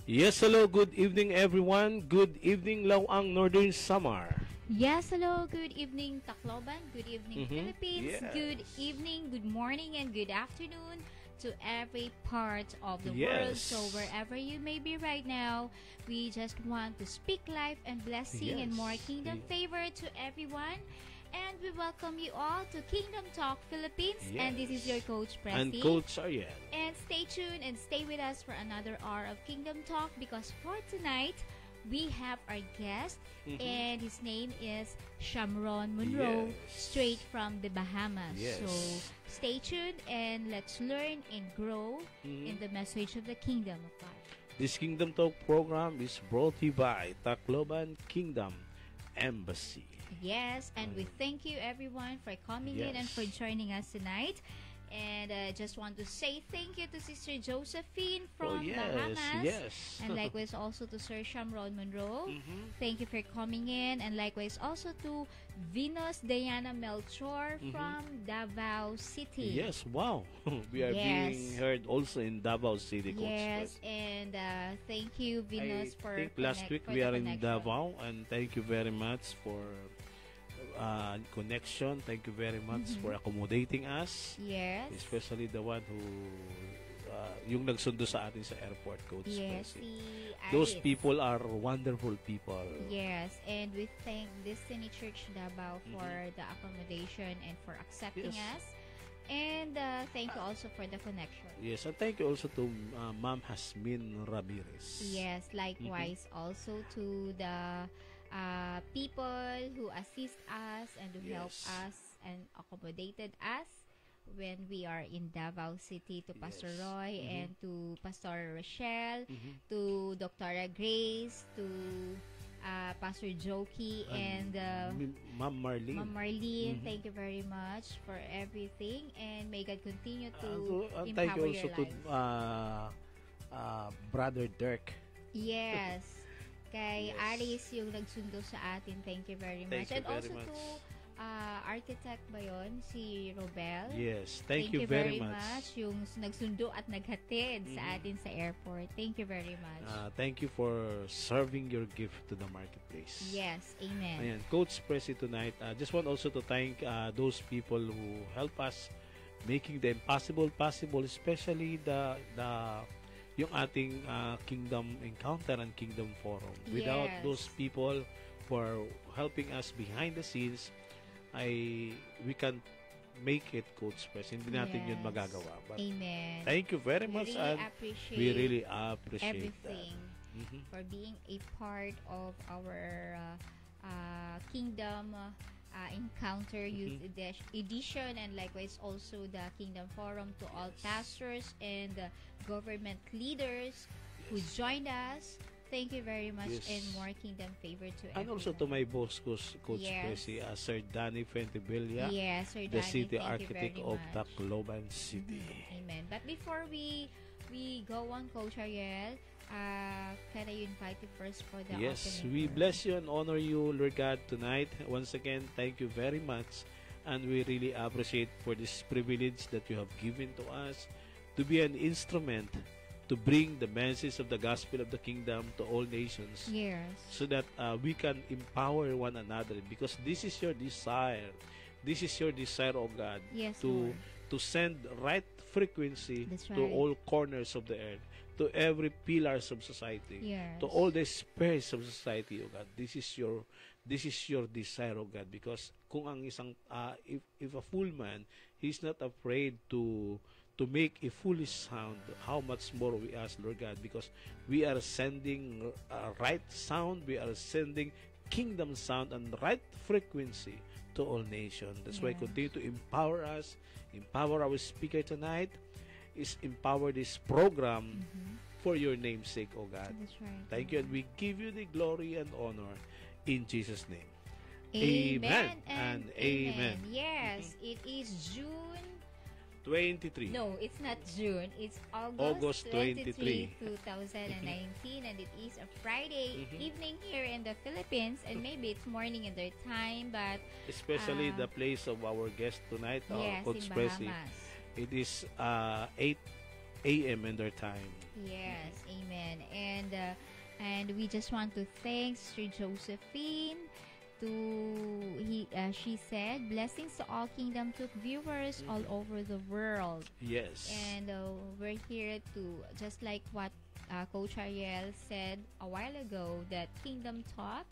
Yes, hello, good evening everyone. Good evening, Lawang Northern Samar. Yes, hello, good evening Tacloban, good evening Philippines, Yes. good evening, good morning, and good afternoon to every part of the world. Yes. So wherever you may be right now, we just want to speak life and blessing and Yes. more kingdom favor to everyone. And we welcome you all to Kingdom Talk Philippines. And this is your Coach And Pressy. Coach Ariel. And stay tuned and stay with us for another hour of Kingdom Talk, because for tonight, we have our guest, and his name is Shamron, Munroe, Yes. straight from the Bahamas. Yes. So stay tuned and let's learn and grow in the message of the Kingdom of God. This Kingdom Talk program is brought to you by Tacloban Kingdom Embassy. Yes, and we thank you everyone for coming in and Yes. for joining us tonight. And I just want to say thank you to Sister Josephine from Bahamas. Yes. And likewise also to Sir Shamron Munroe. Thank you for coming in. And likewise also to Venus Diana Melchor from Davao City. Yes, wow. We are being heard also in Davao City, Coach. Yes, and thank you, Venus, for I think last week we are in Davao, and thank you very much for connection. Thank you very much for accommodating us. Yes. Especially the one who yung nagsundo sa atin sa airport, Coach. Yes, Percy. si Those Aris. people are wonderful people. Yes, and we thank Destiny Church Davao for the accommodation and for accepting Yes. us. And thank you also for the connection. Yes, and thank you also to Ma'am Hasmin Ramirez. Yes, likewise also to the people who assist us and who help Yes. us and accommodated us when we are in Davao City, to Pastor Yes. Roy and to Pastor Rochelle, to Dr. Grace, to Pastor Jokey, and Ma'am Marlene. Ma'am Marlene. Thank you very much for everything, and may God continue to Thank you empower also your to lives. Brother Dirk. Yes. Kay Yes. Aris yung nagsundo sa atin. Thank you very much. Thank you And very also much. to architect ba yun? Si Robel. Yes, thank you very much. Yung nagsundo at naghatid sa atin sa airport. Thank you very much. Thank you for serving your gift to the marketplace. Yes, amen. Ayan, Coach Pressy tonight. Just want also to thank those people who help us making the impossible possible, especially the yung ating Kingdom Encounter and Kingdom Forum. Without Yes. those people for helping us behind the scenes, we can make it, Coach Pressy. Hindi natin yun Yes. magagawa. But Amen. thank you very much, and we really appreciate everything that. for being a part of our Kingdom Encounter Youth Edition, and likewise also the Kingdom Forum, to all pastors and government leaders who joined us. Thank you very much, Yes. and more kingdom favor to And everyone. also to my boss, Coach Yes. Pressy, Sir Danny Fuentebilla, Yes, Sir the Danny, city thank you architect very of much. Tacloban City. Amen. But before we go on, Coach Ariel, can I invite you first for the Yes, opening we prayer? bless you and honor you, Lord God, tonight. Once again, thank you very much, and we really appreciate for this privilege that you have given to us to be an instrument to bring the message of the gospel of the kingdom to all nations, Yes. so that we can empower one another, because this is your desire. This is your desire, oh God, Yes, to Lord. to send right frequency That's to right. all corners of the earth, to every pillars of society, Yes. to all the spheres of society, oh God. This is your desire, oh God, because kung ang isang if a fool man, he's not afraid to make a foolish sound, how much more we ask, Lord God, because we are sending right sound, we are sending kingdom sound and right frequency to all nations. That's why Yes. continue to empower us, empower our speaker tonight, is empower this program for your name's sake, oh God. That's right. Thank you, and we give you the glory and honor in Jesus' name. Amen and and amen. Yes, it is June. 23. No, it's not June. It's August August 23. 2019, and it is a Friday evening here in the Philippines, and maybe it's morning in their time, but Especially the place of our guest tonight, yes, Coach in Pressy. Bahamas. It is 8 a.m. in their time. Yes, amen. And And we just want to thank Sir Josephine. She said, blessings to all Kingdom Talk viewers all over the world. Yes. And we're here to, just like what Coach Ariel said a while ago, that Kingdom Talk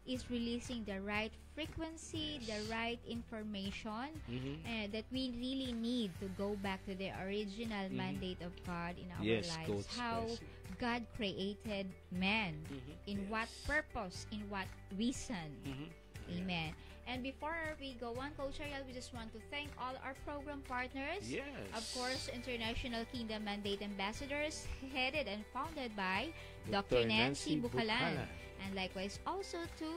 is releasing the right frequency, the right information that we really need to go back to the original mandate of God in our lives. Coach, how God created man, in what purpose, in what reason. Amen. And before we go on, Coach Ariel, we just want to thank all our program partners. Yes. Of course, International Kingdom Mandate Ambassadors, headed and founded by Dr. Nancy Bucalan. And likewise also to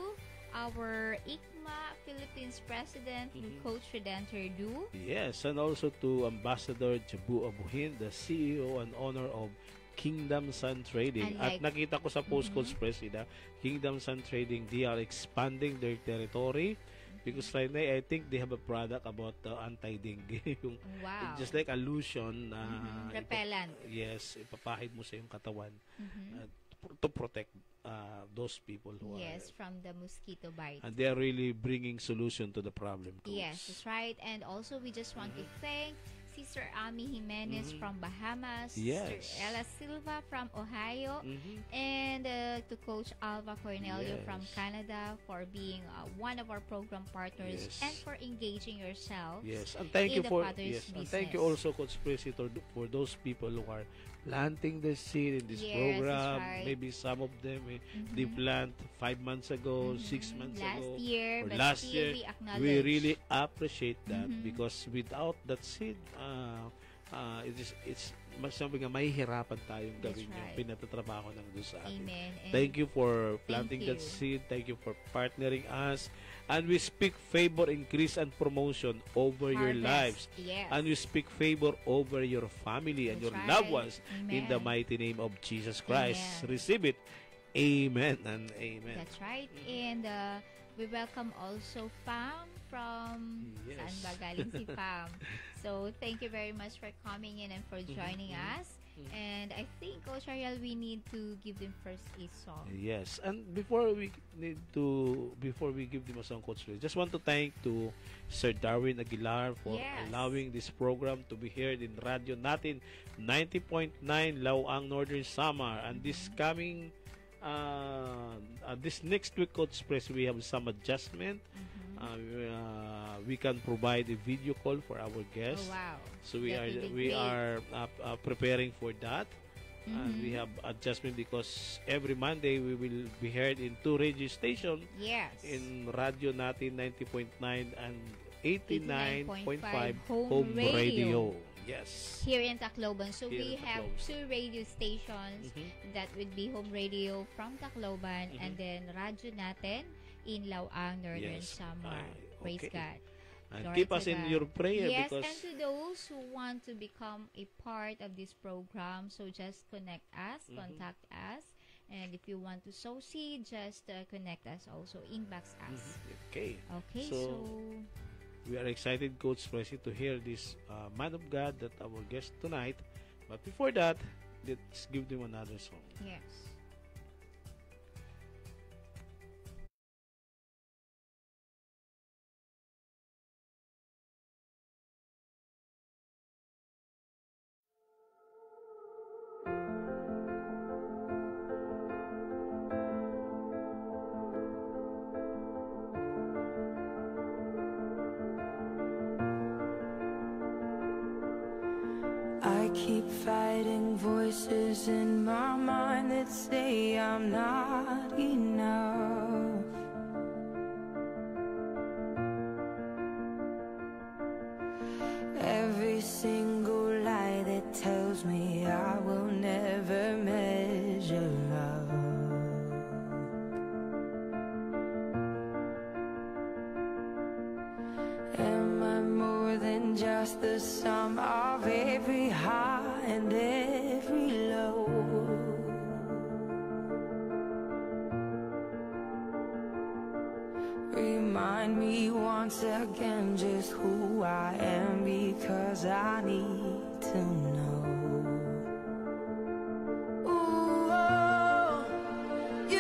our ICMA Philippines President, Coach Redentor Du. Yes, and also to Ambassador Jabu Abuhin, the CEO and owner of Kingdom Sun Trading. At nakita ko sa post, Coach Presida, Kingdom Sun Trading, they are expanding their territory because right now I think they have a product about anti-dengue. Wow. Just like a lotion. Repellent. Yes, ipapahid mo sa iyong katawan to protect those people who are... from the mosquito bite. And they are really bringing solution to the problem, Coach. Yes, that's right. And also we just want to thank Sister Ami Jimenez from Bahamas, Sister Ella Silva from Ohio, and to Coach Alva Cornelio from Canada for being one of our program partners and for engaging yourself and thank you for business. And thank you also, Coach President, for those people who are planting the seed in this program. Maybe some of them they plant 5 months ago, 6 months ago, or last year. We really appreciate that because without that seed, it's sabi nga, mahihirapan tayong gawin yung pinatatrabaho ng Diyos sa atin. Thank you for planting that seed. Thank you for partnering us. And we speak favor, increase, and promotion over your lives. And we speak favor over your family and your loved ones in the mighty name of Jesus Christ. Receive it. Amen and amen. That's right. And we welcome also Pam from saan ba galing si Pam? So thank you very much for coming in and for joining us. And I think, Coach Ariel, we need to give them first a song. Yes, and before we give them a song, Coach Ray, just want to thank to Sir Darwin Aguilar for allowing this program to be heard in Radio Natin 90.9 Lauang, Northern Samar. And this coming this next week, Coach Press, we have some adjustment. We can provide a video call for our guests. Oh, wow. So we are preparing for that. And we have adjustment because every Monday we will be heard in 2 radio stations. In Radio Natin 90.9 and 89.5 Home Radio. Yes. Here in Tacloban. So we have 2 radio stations that would be Home Radio from Tacloban and then Radio Natin in Lauang, Northern Samar. Praise God. And keep us in your prayer. Yes, because and to those who want to become a part of this program, so just connect us, contact us. And if you want to sow seed, just connect us also, inbox us. Okay, so we are excited, Coach Presi, to hear this man of God that our guest tonight. But before that, let's give them another song. Yes. I keep fighting voices in my mind that say I'm not enough. Every single lie that tells me I will never measure up. Am I more than just the sum of every high and every low? Remind me once again just who I am, because I need to know. Ooh, oh, you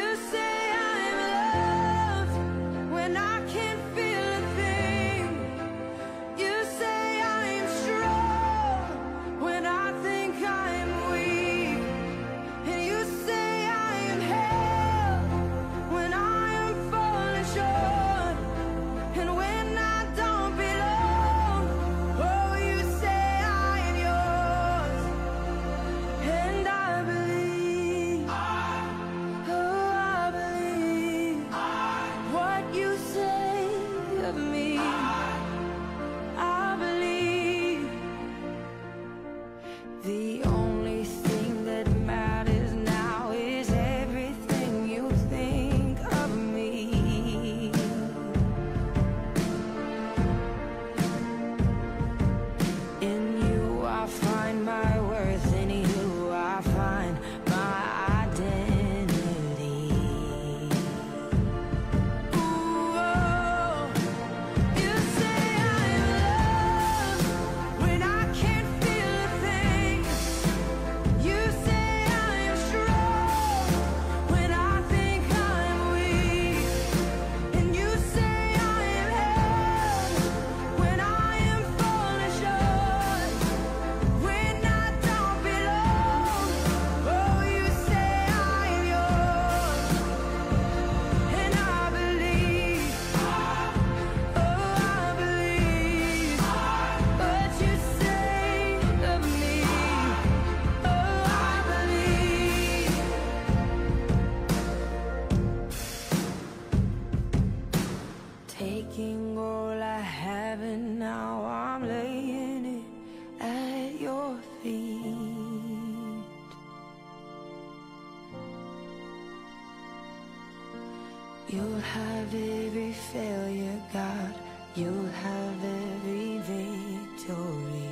You'll have every failure, God. You'll have every victory.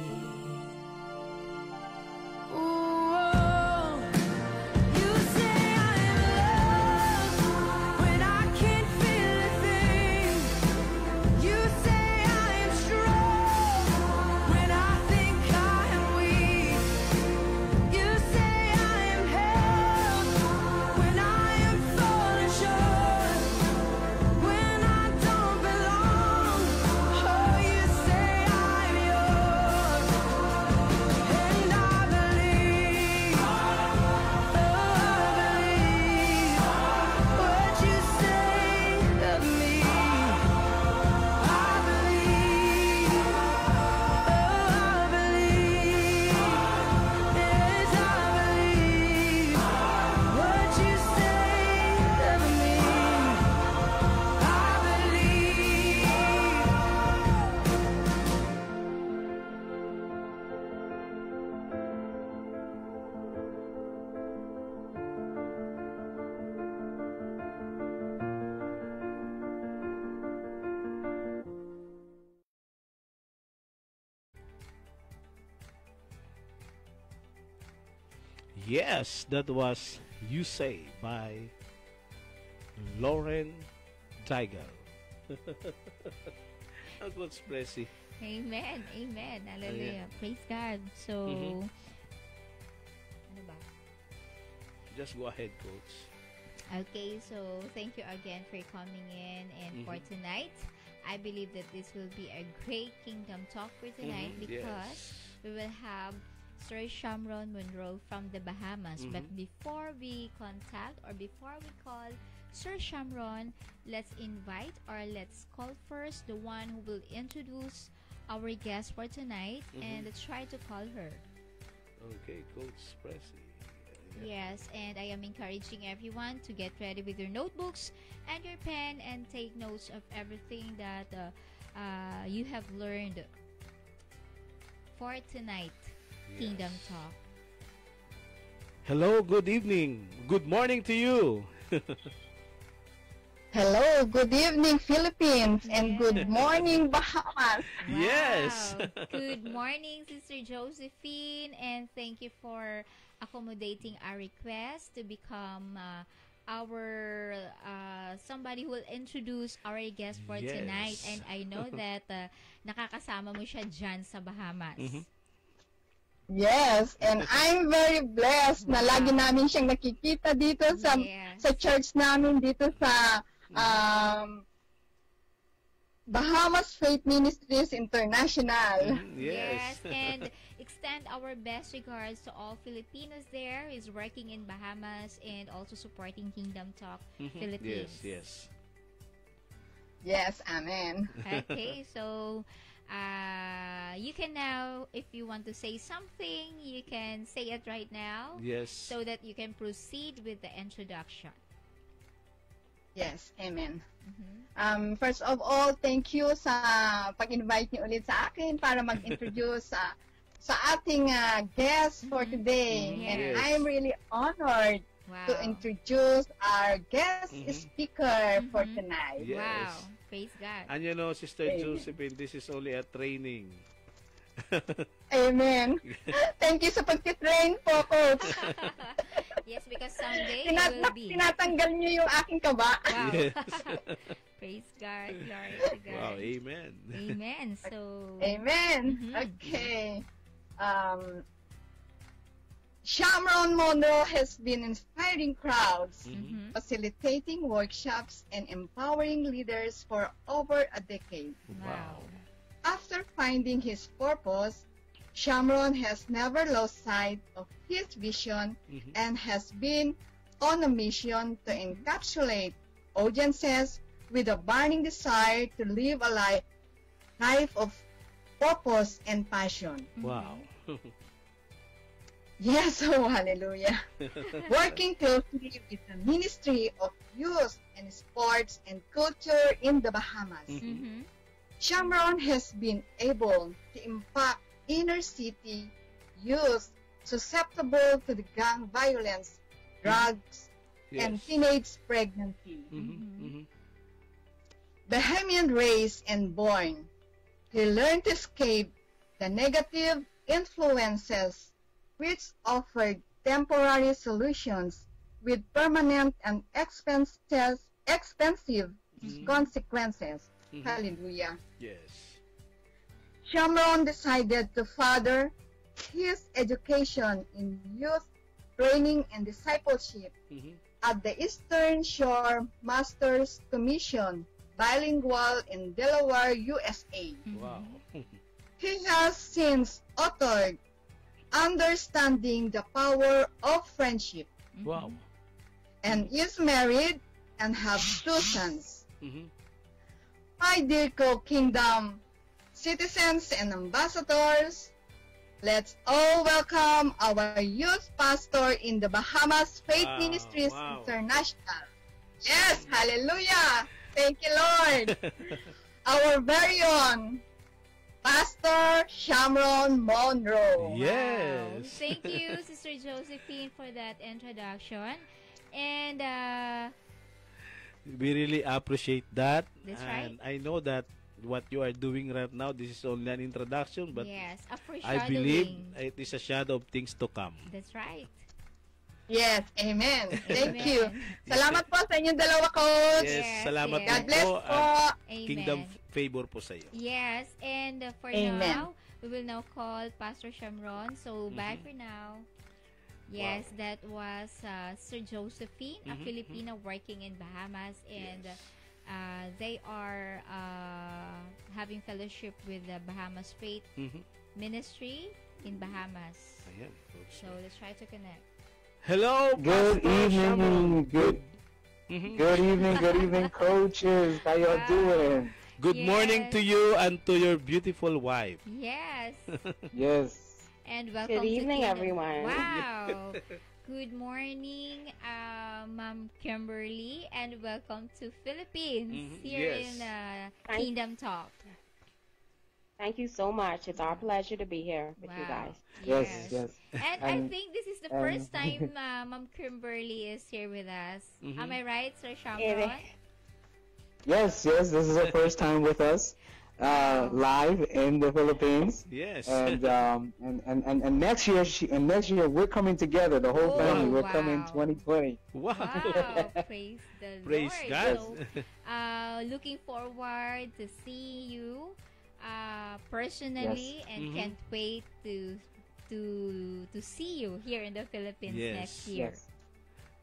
Yes, that was You Say by Lauren Daigle. How good's Pressy? Amen. Amen. Hallelujah. Praise God. So, ano ba? Just go ahead, Coach. Okay, so thank you again for coming in. And for tonight, I believe that this will be a great Kingdom Talk for tonight because we will have Sir Shamron Munroe from the Bahamas. But before we contact or before we call Sir Shamron, let's invite or let's call first the one who will introduce our guest for tonight, and let's try to call her. Okay, Coach Pressy. Yes, and I am encouraging everyone to get ready with your notebooks and your pen and take notes of everything that you have learned for tonight. Kingdom Talk. Hello, good evening. Good morning to you. Hello, good evening Philippines and good morning Bahamas. Wow. Yes. Good morning, Sister Josephine, and thank you for accommodating our request to become our somebody who will introduce our guest for tonight. And I know that nakakasama mo siya dyan sa Bahamas. Yes, and I'm very blessed na lagi namin siyang nakikita dito sa church namin dito sa Bahamas Faith Ministries International. Yes, and extend our best regards to all Filipinos there who is working in Bahamas and also supporting Kingdom Talk Philippines. Yes. Yes, amen. Okay, so you can now, if you want to say something, you can say it right now. Yes. So that you can proceed with the introduction. Yes, amen. First of all, thank you sa pag-invite niyo ulit sa akin para mag-introduce sa ating guest for today. And I'm really honored to introduce our guest speaker for tonight. Yes. Wow. Praise God. And you know, Sister Josephine, this is only a training. Amen. Thank you sa pagtitrain po, Coach. Yes, because someday you will be. Tinatanggal niyo yung aking kaba. Wow. Yes. Praise God. Glory to God. Wow, amen. Amen. So, Amen. Okay. Shamron Munroe has been inspiring crowds, facilitating workshops, and empowering leaders for over a decade. wow. After finding his purpose, Shamron has never lost sight of his vision and has been on a mission to encapsulate audiences with a burning desire to live a life of purpose and passion. Wow. Yes, oh hallelujah. Working closely with the Ministry of Youth and Sports and Culture in the Bahamas, Shamron has been able to impact inner city youth susceptible to the gang violence, drugs, and teenage pregnancy. Bahamian raised and born, he learned to escape the negative influences which offered temporary solutions with permanent and expensive consequences. Hallelujah. Yes. Shamron decided to further his education in youth training and discipleship at the Eastern Shore Masters Commission, bilingual in Delaware, USA. Wow. He has since authored Understanding the Power of Friendship Wow. and is married and have two sons. Mhm. My dear co-kingdom citizens and ambassadors, let's all welcome our youth pastor in the Bahamas Faith Wow, Ministries wow. International. Yes, hallelujah. Thank you, Lord. Our very own Pastor Shamron Munroe. Yes. Wow. Thank you, Sister Josephine, for that introduction. And We really appreciate that. That's And I know that what you are doing right now, this is only an introduction, but yes, a I believe foreshadowing. it is a shadow of things to come. That's right. Yes, amen. Thank Amen. you. Salamat po sa inyong dalawa, Coach. Yes, salamat yes. God din bless po. po. Amen. Kingdom favor po sa iyo. Yes, and for Amen. now, we will now call Pastor Shamron. So, bye for now. Yes, that was Sir Josephine, a Filipina working in Bahamas, and they are having fellowship with the Bahamas Faith Ministry in Bahamas. Ayan. So, let's try to connect. Hello, Good Pastor Shamron. evening, good evening, coaches. How y'all Wow. doing? Good morning Yes. to you and to your beautiful wife. Yes. Yes. And welcome Good evening, to Kingdom. everyone. Wow. Good morning, Ma'am Kimberly, and welcome to Philippines here Yes. in Thank- Kingdom Talk. Thank you so much. It's our pleasure to be here with you Wow. guys. Yes. And I And- think this is the first time Ma'am Kimberly is here with us. Am I right, Sir It Shamron? Yes. This is our first time with us, live in the Philippines. Yes. And next year, next year we're coming together, the whole Oh, family. We're wow. coming 2020. Wow. Wow, praise the Praise Lord. God. So, looking forward to see you personally, and can't wait to see you here in the Philippines Yes. next year. Yes.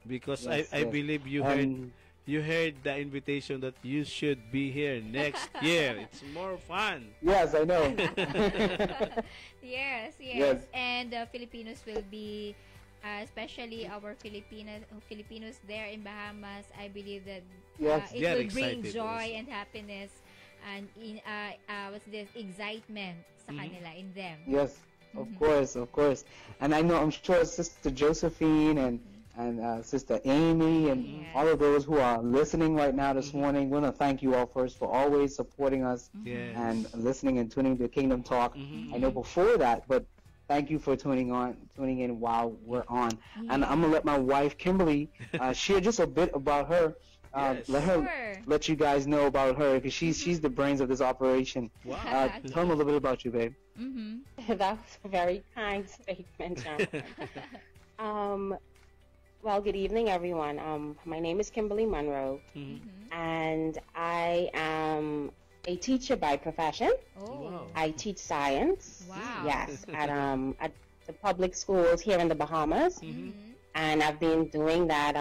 Because Yes, I yes. believe you heard the invitation that you should be here next year. It's more fun. Yes, I know. Yes. Yes. And Filipinos will be, especially our Filipinos there in Bahamas. I believe that Yes. it They're will bring excited joy also. and happiness and what's this, excitement sa kanila, in them. Yes, of course. And I'm sure Sister Josephine and Sister Amy and Yes. all of those who are listening right now this morning, we want to thank you all first for always supporting us Yes. and listening and tuning to Kingdom Talk. I know before that, but thank you for tuning in while we're on. And I'm gonna let my wife Kimberly share just a bit about her. Yes. Let you guys know about her because she's the brains of this operation. Wow. Tell them a little bit about you, babe. That was a very kind statement, John. Well, good evening, everyone. My name is Kimberly Munroe, and I am a teacher by profession. Oh. Wow. I teach science. Wow. Yes, at the public schools here in the Bahamas, and I've been doing that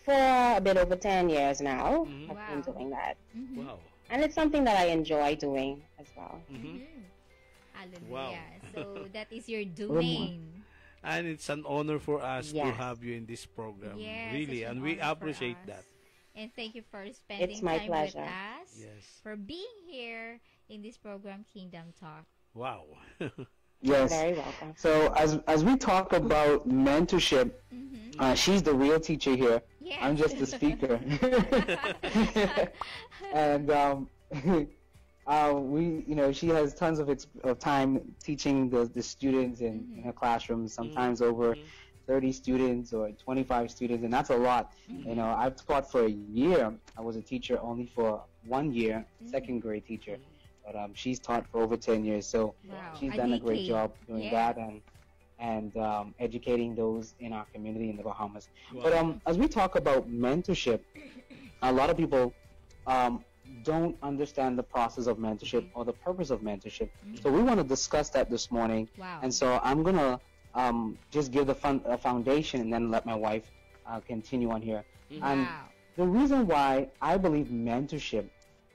for a bit over 10 years now. I've been Wow. doing that, Wow. and it's something that I enjoy doing as well. Hallelujah. Wow. So that is your domain. And it's an honor for us to Yes. have you in this program. Yes, Really, such an and we honor for appreciate us. that. And thank you for spending It's my time pleasure. with us, Yes. for being here in this program, Kingdom Talk. Wow. Yes. Very welcome. So as we talk about mentorship, she's the real teacher here. Yes. I'm just the speaker. And she has tons of time teaching the students in her classroom, sometimes over 30 students or 25 students, and that's a lot. You know, I've taught for a year. I was a teacher only for 1 year, second grade teacher, but she's taught for over 10 years, so she's done a great job doing that and educating those in our community in the Bahamas. But as we talk about mentorship, a lot of people don't understand the process of mentorship or the purpose of mentorship. So we want to discuss that this morning. And so I'm going to just give the foundation and then let my wife continue on here. And the reason why I believe mentorship,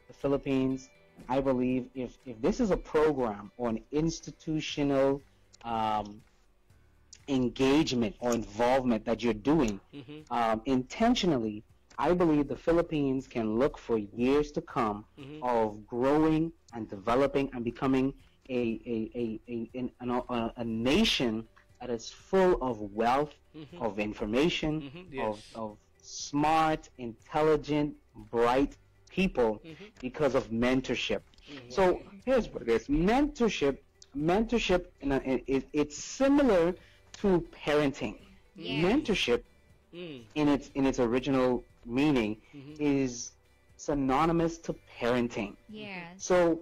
the Philippines, I believe if this is a program or an institutional engagement or involvement that you're doing intentionally, I believe the Philippines can look for years to come of growing and developing and becoming a nation that is full of wealth, of information, of smart, intelligent, bright people because of mentorship. So here's what it is. Mentorship, it's similar to parenting. Mentorship, in its original meaning, is synonymous to parenting. So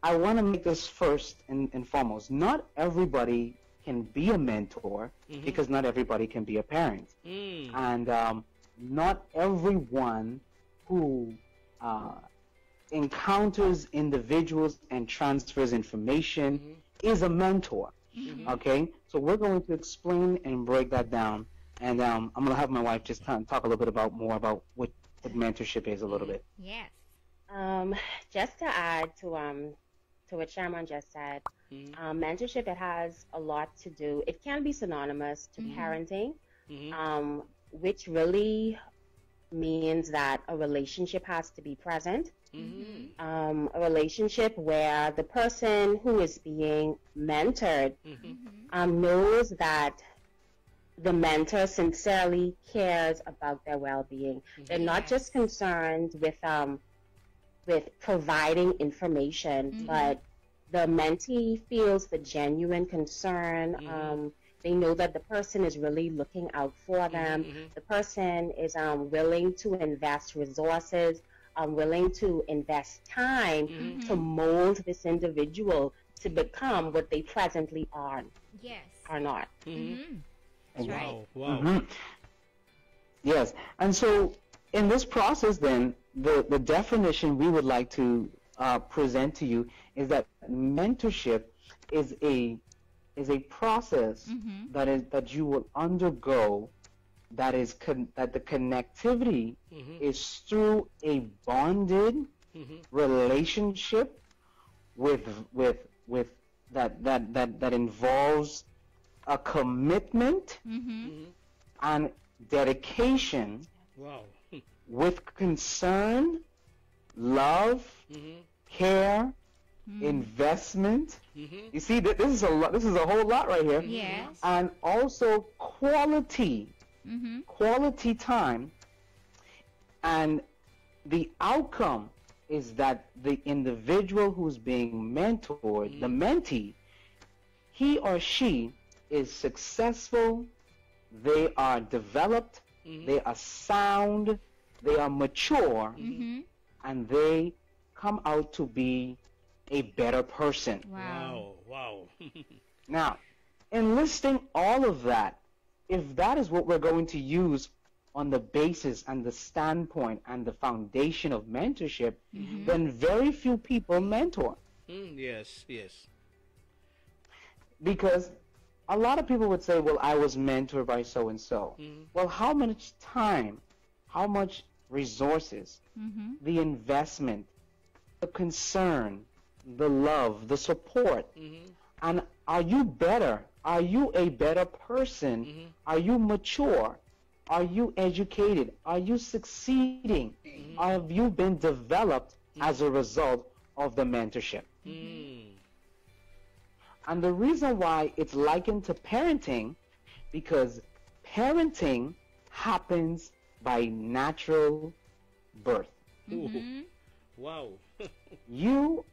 I want to make this first and foremost. Not everybody can be a mentor because not everybody can be a parent. And not everyone who encounters individuals and transfers information is a mentor. Okay? So we're going to explain and break that down. And I'm going to have my wife just talk a little bit more about what mentorship is a little bit. Yes. Just to add to what Shamron just said, mentorship, it has a lot to do. It can be synonymous to parenting, which really means that a relationship has to be present. A relationship where the person who is being mentored knows that the mentor sincerely cares about their well-being. They're not just concerned with providing information, but the mentee feels the genuine concern. They know that the person is really looking out for them. The person is willing to invest resources, willing to invest time to mold this individual to become what they presently are not. That's right. Wow. Yes. And so in this process then, the definition we would like to present to you is that mentorship is a process that you will undergo that the connectivity is through a bonded relationship with that involves a commitment and dedication with concern, love, care, investment. You see, this is a lot. This is a whole lot right here. Yes. And also quality time. And the outcome is that the individual who's being mentored, the mentee, he or she is successful, they are developed, they are sound, they are mature, and they come out to be a better person. Wow. Now, in listing all of that, if that is what we're going to use on the basis and the standpoint and the foundation of mentorship, then very few people mentor. Yes. Because a lot of people would say, well, I was mentored by so-and-so. Well, how much time, how much resources, the investment, the concern, the love, the support, and are you better? Are you a better person? Are you mature? Are you educated? Are you succeeding? Have you been developed as a result of the mentorship? And the reason why it's likened to parenting, because parenting happens by natural birth. Wow. You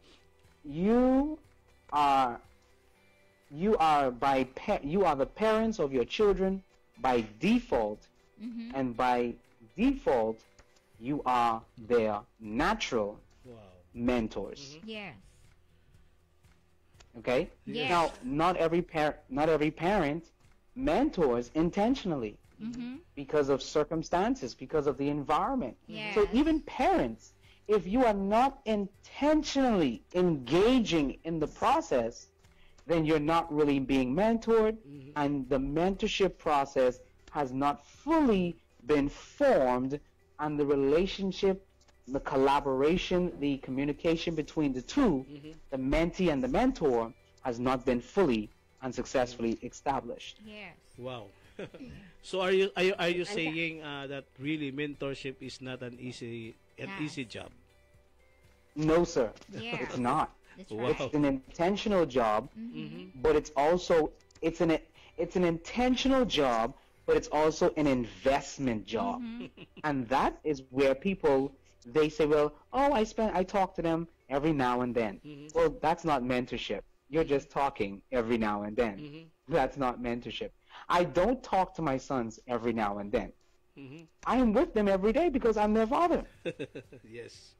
are you are you are the parents of your children by default, and by default, you are their natural mentors. Yes. Okay. Yes. Now, not every parent mentors intentionally because of circumstances, because of the environment. Yes. So even parents, if you are not intentionally engaging in the process, then you're not really being mentored, and the mentorship process has not fully been formed, and the relationship, the collaboration, the communication between the two, the mentee and the mentor, has not been fully and successfully established. Yes. Wow. So are you saying that really mentorship is not an easy job? No, sir. Yeah. It's not. That's Wow. right. It's an intentional job, but it's also it's an intentional job, but it's also an investment job, and that is where people, they say, well, oh, I talk to them every now and then. Well, that's not mentorship. You're just talking every now and then. That's not mentorship. I don't talk to my sons every now and then. I am with them every day because I'm their father. Yes.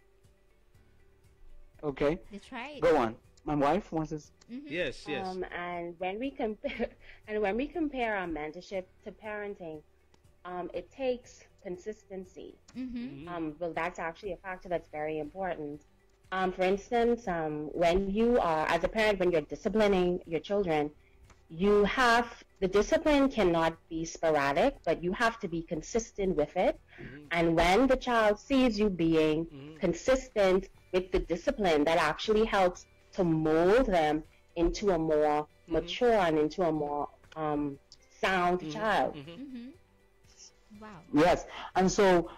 Okay, That's right. go on. My wife wants to. Yes. And when we compare our mentorship to parenting, it takes consistency. Well, that's actually a factor that's very important. For instance, when you are, as a parent, when you're disciplining your children, the discipline cannot be sporadic, but you have to be consistent with it. And when the child sees you being consistent with the discipline, that actually helps to mold them into a more mature and into a more sound child. Wow. Yes, and so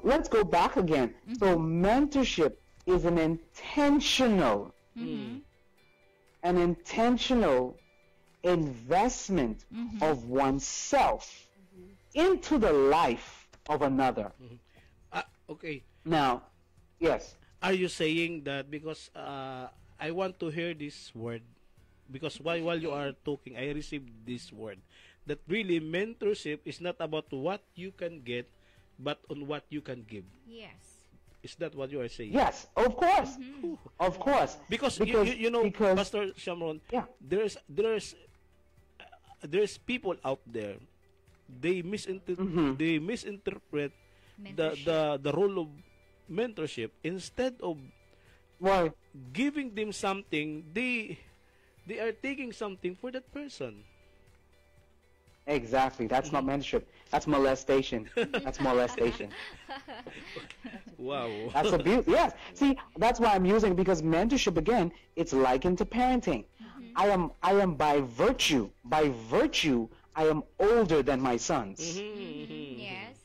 let's go back again. So mentorship is an intentional investment of oneself into the life of another. Okay. Now, yes. Are you saying that because I want to hear this word, because while you are talking, I received this word, that really mentorship is not about what you can get, but on what you can give. Yes. Is that what you are saying? Yes, of course. Of course. Because you know, Pastor Shamron, yeah, there's people out there, they misinterpret the role of mentorship. Instead of giving them something, they are taking something for that person. Exactly. That's not mentorship. That's molestation. That's molestation. Wow. That's abuse. Yes. See, that's why I'm using, because mentorship, again, it's likened to parenting. I am by virtue, I am older than my sons. Yes.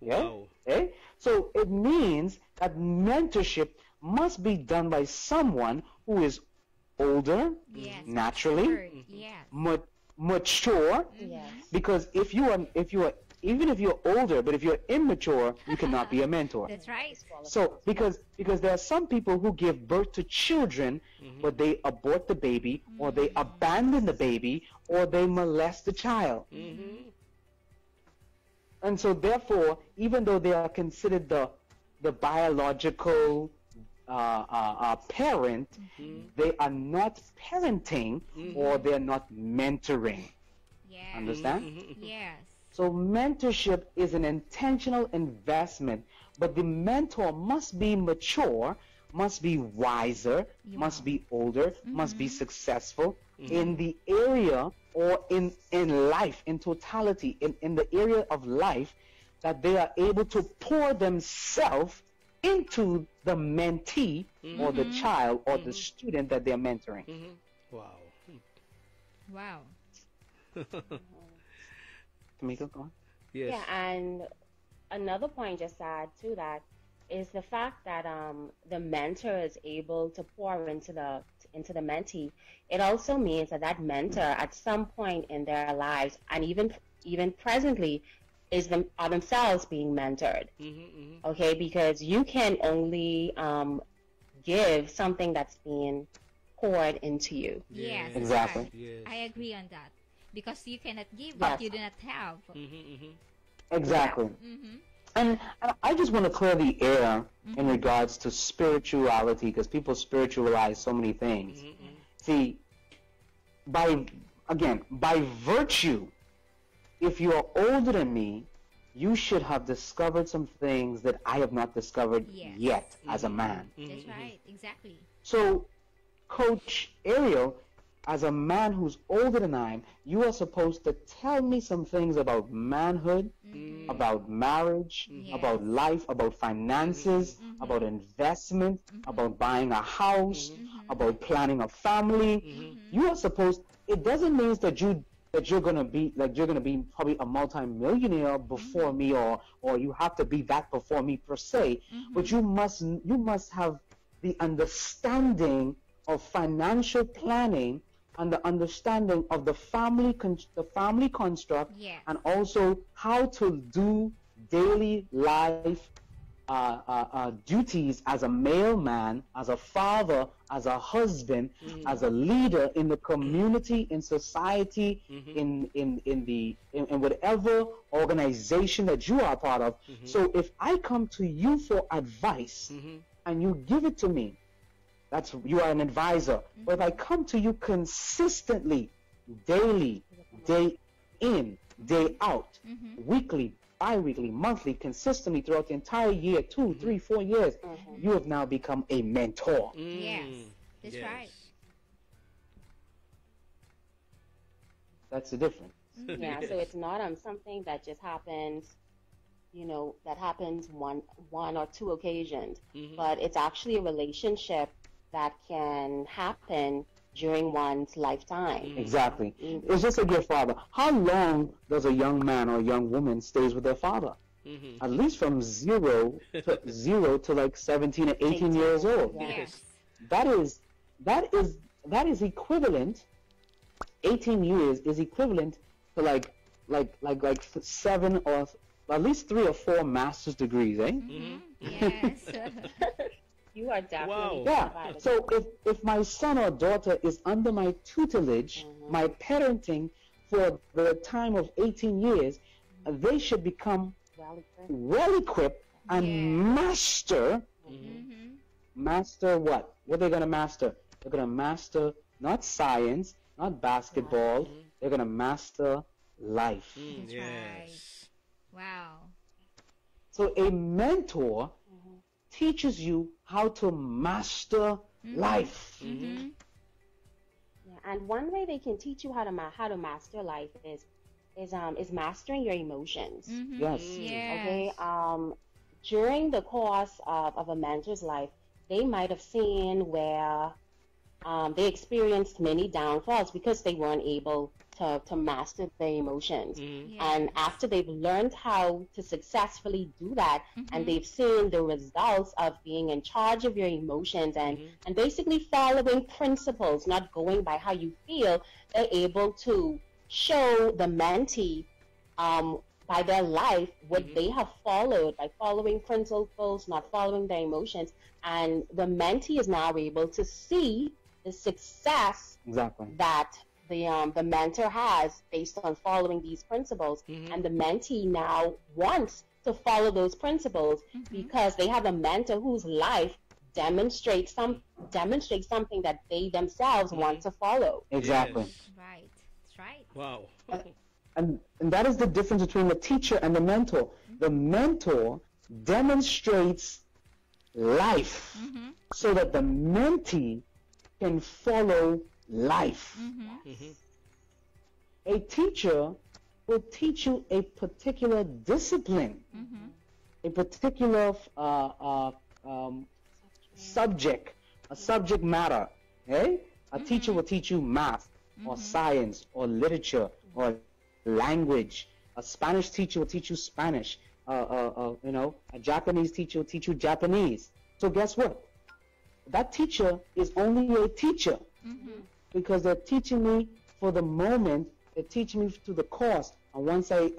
Yeah? Wow. Okay? So it means that mentorship must be done by someone who is older, naturally, mature. Because if you are even if you're older, but if you're immature, you cannot be a mentor. That's right. So because there are some people who give birth to children, but they abort the baby, or they abandon the baby, or they molest the child. And so therefore, even though they are considered the biological parent, they are not parenting, or they're not mentoring. Yeah. Understand? Yes. So mentorship is an intentional investment, but the mentor must be mature, must be wiser, must be older, must be successful in the area, or in life, in totality, in the area of life, that they are able to pour themselves into the mentee, or the child, or the student that they're mentoring. Wow. Wow. Tamika, go on. Yes. Yeah, and another point just to add to that is the fact that the mentor is able to pour into the mentee. It also means that mentor at some point in their lives, and even presently, are themselves being mentored. Okay, because you can only give something that's being poured into you. Yes, Exactly. right. Yes. I agree on that. Because you cannot give what Yes. you do not have. Exactly. Mm-hmm. And I just want to clear the air in regards to spirituality, because people spiritualize so many things. See, by virtue, if you're older than me, you should have discovered some things that I have not discovered Yes. yet as a man. That's right. Exactly. So, Coach Ariel, as a man who's older than I am, you are supposed to tell me some things about manhood, about marriage, Yes. about life, about finances, about investment, about buying a house, about planning a family. You are supposed. It doesn't mean that you're gonna be probably a multi-millionaire before me, or you have to be that before me per se. But you must have the understanding of financial planning and the understanding of the family construct, Yes. and also how to do daily life duties as a male man, as a father, as a husband, as a leader in the community, in society, in whatever organization that you are a part of. So if I come to you for advice and you give it to me, you are an advisor. But if I come to you consistently, daily, day in, day out, weekly, bi-weekly, monthly, consistently throughout the entire year, 2, 3, 4 years, you have now become a mentor. Yes. That's Yes. right. That's the difference. Yeah, so it's not something that just happens, that happens one or two occasions, but it's actually a relationship that can happen during one's lifetime. Exactly. It's just like your father. How long does a young man or a young woman stays with their father? At least from zero to like 17 or 18 years old. Yes. That is equivalent. 18 years is equivalent to like 7 or at least 3 or 4 master's degrees, eh? Yes. You are definitely Yeah. provided. So if my son or daughter is under my tutelage, my parenting for the time of 18 years, they should become well equipped and master. Master what? What are they going to master? They're going to master not science, not basketball. They're going to master life. That's right. Wow. So a mentor teaches you how to master life. Yeah, and one way they can teach you how to master life is mastering your emotions. Yes. Yes. Okay. During the course of a mentor's life, they might have seen where they experienced many downfalls because they weren't able to master their emotions. And after they've learned how to successfully do that, and they've seen the results of being in charge of your emotions and basically following principles, not going by how you feel, they're able to show the mentee by their life what they have followed by following principles, not following their emotions. And the mentee is now able to see the success that the mentor has based on following these principles, and the mentee now wants to follow those principles because they have a mentor whose life demonstrates something that they themselves want to follow. Exactly. Yes. Right. That's right. Wow. And that is the difference between the teacher and the mentor. The mentor demonstrates life so that the mentee can follow life. A teacher will teach you a particular discipline, a particular subject, a subject matter. Eh? A teacher will teach you math or science or literature or language. A Spanish teacher will teach you Spanish. A Japanese teacher will teach you Japanese. So guess what? That teacher is only a teacher because they're teaching me for the moment. They're teaching me to the course. And once I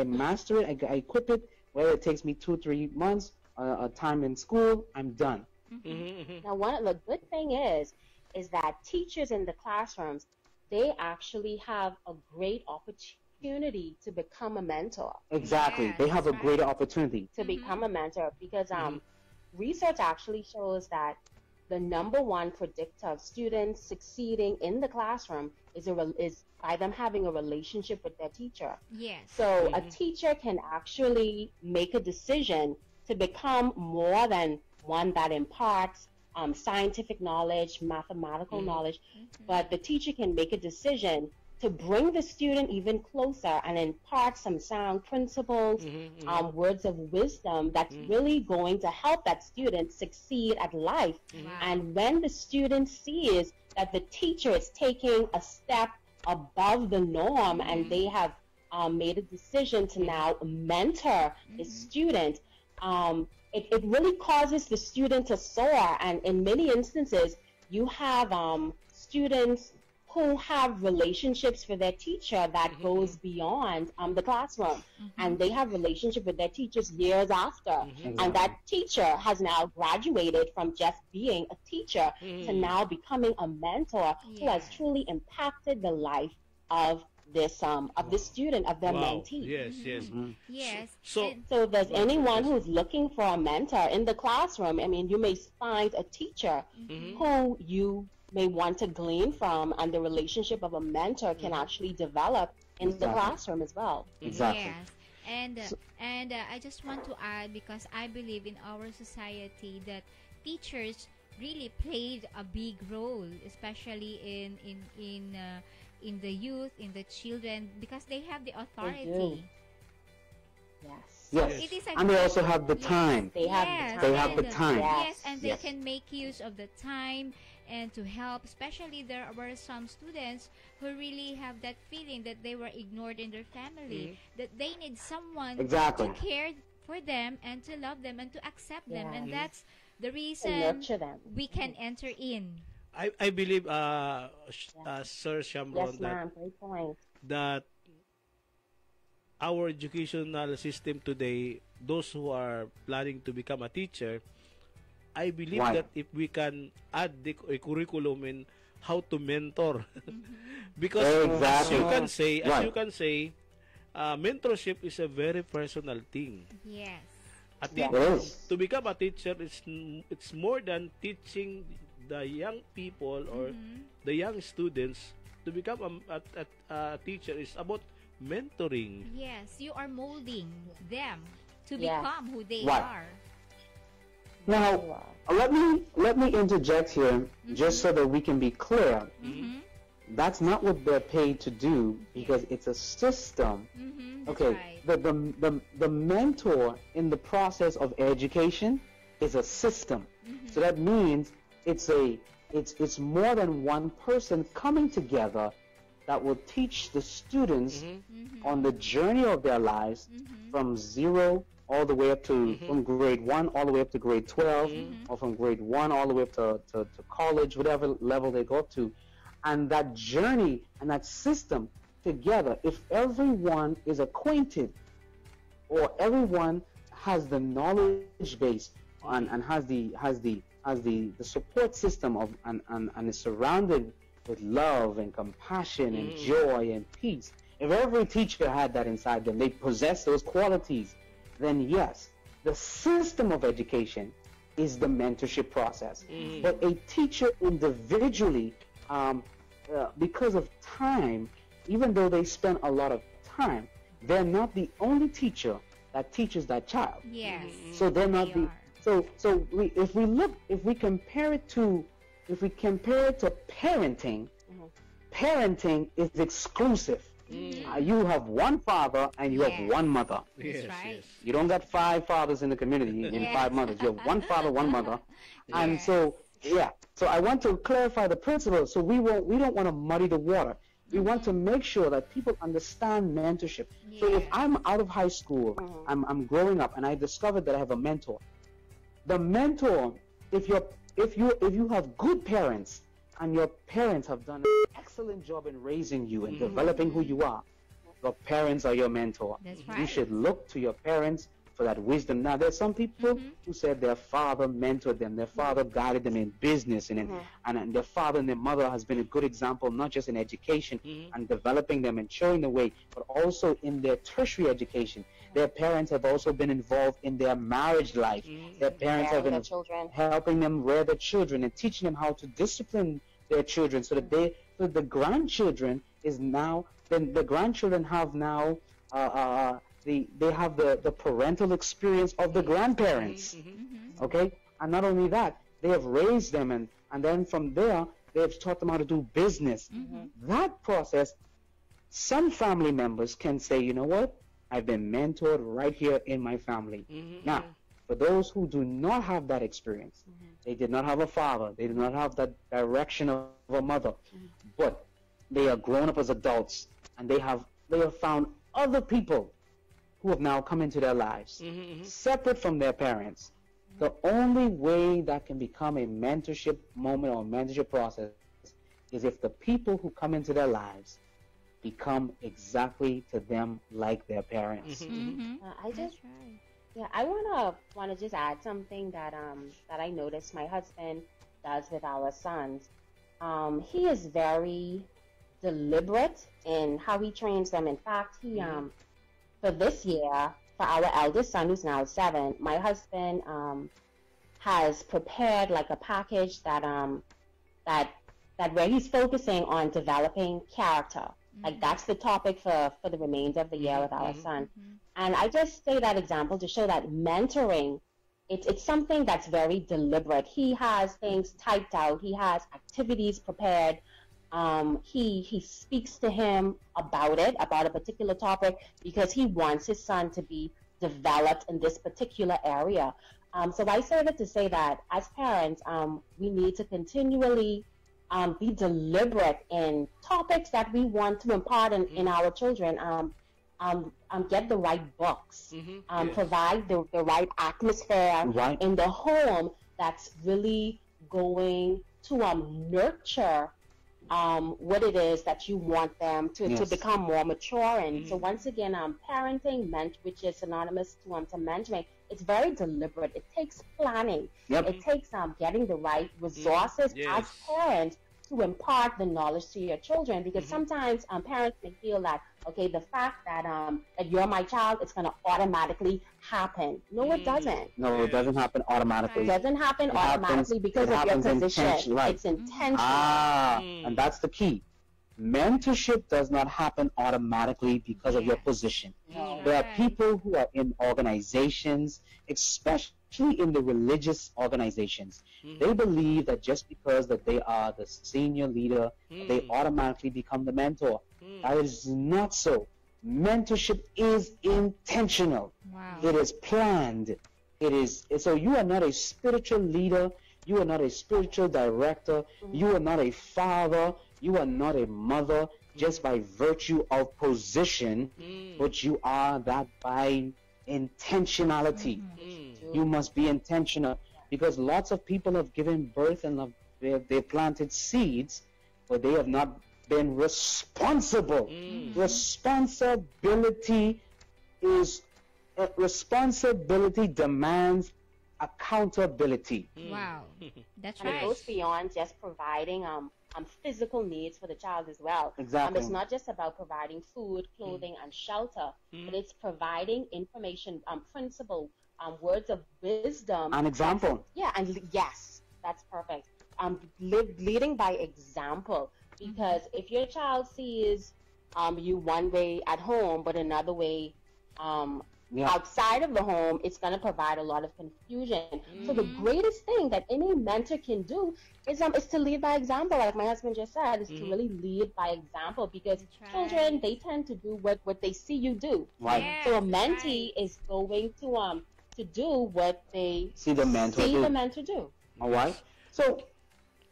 master it, I equip it, whether it takes me 2-3 months, time in school, I'm done. Now, one of the good thing is is that teachers in the classrooms, they actually have a great opportunity to become a mentor. Exactly. Yes, They have a right. greater opportunity. To become a mentor, because research actually shows that the number one predictor of students succeeding in the classroom is by them having a relationship with their teacher. Yes. So a teacher can actually make a decision to become more than one that imparts scientific knowledge, mathematical knowledge, but the teacher can make a decision to bring the student even closer and impart some sound principles, words of wisdom that's really going to help that student succeed at life. And when the student sees that the teacher is taking a step above the norm and they have made a decision to now mentor the student, it really causes the student to soar. And in many instances, you have students who have relationships with their teacher that goes beyond the classroom, and they have relationship with their teachers years after, and that teacher has now graduated from just being a teacher to now becoming a mentor who has truly impacted the life of this student, of their mentee. Yes, yes. Yes. So, So if there's anyone who's looking for a mentor in the classroom, I mean, you may find a teacher who you may want to glean from, and the relationship of a mentor can actually develop in the classroom as well. Exactly. Yes. And I just want to add, because I believe in our society that teachers really played a big role, especially in the youth, in the children, because they have the authority. Yes. Yes. It is a And they also have the time. They have Yes, the time. They have the and- time. Yes, and they Yes. can make use of the time and to help. Especially there were some students who really have that feeling that they were ignored in their family, that they need someone Exactly. to care for them and to love them and to accept them, and Yeah. that's the To reason nurture them. we can enter in. I believe, Sir Shamron, Yes, ma'am. Great point. that our educational system today, those who are planning to become a teacher, I believe Right. that if we can add a curriculum in how to mentor, because Exactly. as you can say, mentorship is a very personal thing. Yes. A Yeah. teacher, It is. to become a teacher, it's more than teaching the young people or the young students. To become a teacher is about mentoring. Yes, you are molding them to Yes. become who they Right. are. Now, let me interject here, just so that we can be clear. That's not what they're paid to do, because it's a system. That's Okay, right. the mentor in the process of education is a system. So that means it's more than one person coming together that will teach the students on the journey of their lives from zero all the way up to from grade 1 all the way up to grade 12, or from grade 1 all the way up to college, whatever level they go up to. And that journey and that system together, if everyone is acquainted, or everyone has the knowledge base and has the support system of and is surrounded with love and compassion and joy and peace. If every teacher had that inside them, they possess those qualities, then yes, the system of education is the mentorship process. But a teacher individually, because of time, even though they spend a lot of time, they're not the only teacher that teaches that child. Yes. So they're not They the are. if we compare it to parenting, parenting is exclusive. You have one father and you have Yes. one mother. Yes, right. yes. You don't got 5 fathers in the community and Yes. 5 mothers. You have one father, one mother. And Yes. so, yeah. So I want to clarify the principle. So we don't want to muddy the water. We want to make sure that people understand mentorship. So if Yes. I'm out of high school, I'm growing up, and I discovered that I have a mentor. The mentor, if you have good parents, and your parents have done an excellent job in raising you and developing who you are, your parents are your mentor. That's You right. should look to your parents for that wisdom. Now, there's some people who said their father mentored them, their father guided them in business, and their father and their mother has been a good example, not just in education and developing them and showing the way, but also in their tertiary education. Their parents have also been involved in their marriage life. Their parents have been helping them rear their children and teaching them how to discipline their children, so that the grandchildren is now, then the grandchildren have now they have the parental experience of the grandparents. Okay, and not only that, they have raised them, and then from there they have taught them how to do business. That process, some family members can say, you know what, I've been mentored right here in my family. Now, for those who do not have that experience, they did not have a father, they did not have that direction of a mother, but they are grown up as adults, and they have found other people who have now come into their lives, separate from their parents. The only way that can become a mentorship moment or a mentorship process is if the people who come into their lives become exactly to them like their parents. I wanna just add something that I noticed my husband does with our sons. He is very deliberate in how he trains them. In fact, he for this year, for our eldest son who's now 7, my husband has prepared like a package that where he's focusing on developing character. Like that's the topic for the remainder of the year with our son. And I just say that example to show that mentoring, it's something that's very deliberate. He has things typed out. He has activities prepared. He speaks to him about a particular topic, because he wants his son to be developed in this particular area. So I say that to say that as parents, we need to continually be deliberate in topics that we want to impart in our children. Get the right books, provide the right atmosphere in the home that's really going to nurture what it is that you want them to become more mature in. So once again, parenting, which is synonymous to mentoring, it's very deliberate. It takes planning. It takes getting the right resources as parents to impart the knowledge to your children, because sometimes parents may feel that, okay, the fact that that you're my child, it's going to automatically happen. No, it doesn't. No, it doesn't happen automatically. It doesn't happen automatically because of your position. It's intentional. And that's the key. Mentorship does not happen automatically because of your position. There are people who are in organizations, especially in the religious organizations. They believe that just because that they are the senior leader, they automatically become the mentor. That is not so. Mentorship is intentional. It is planned. So you are not a spiritual leader. You are not a spiritual director. You are not a father. You are not a mother just by virtue of position, but you are that by intentionality. You must be intentional, because lots of people have given birth and they've planted seeds, but they have not been responsible. Responsibility demands accountability. Wow, that's and right. it goes beyond just providing physical needs for the child as well. Exactly. It's not just about providing food, clothing, and shelter, but it's providing information, principle, words of wisdom. An example. Yes, that's perfect. Leading by example, because if your child sees you one way at home, but another way outside of the home, it's going to provide a lot of confusion. So the greatest thing that any mentor can do is to lead by example, like my husband just said, is to really lead by example, because children, they tend to do what they see you do. So a mentee is going to do what they see the mentor do. All right. So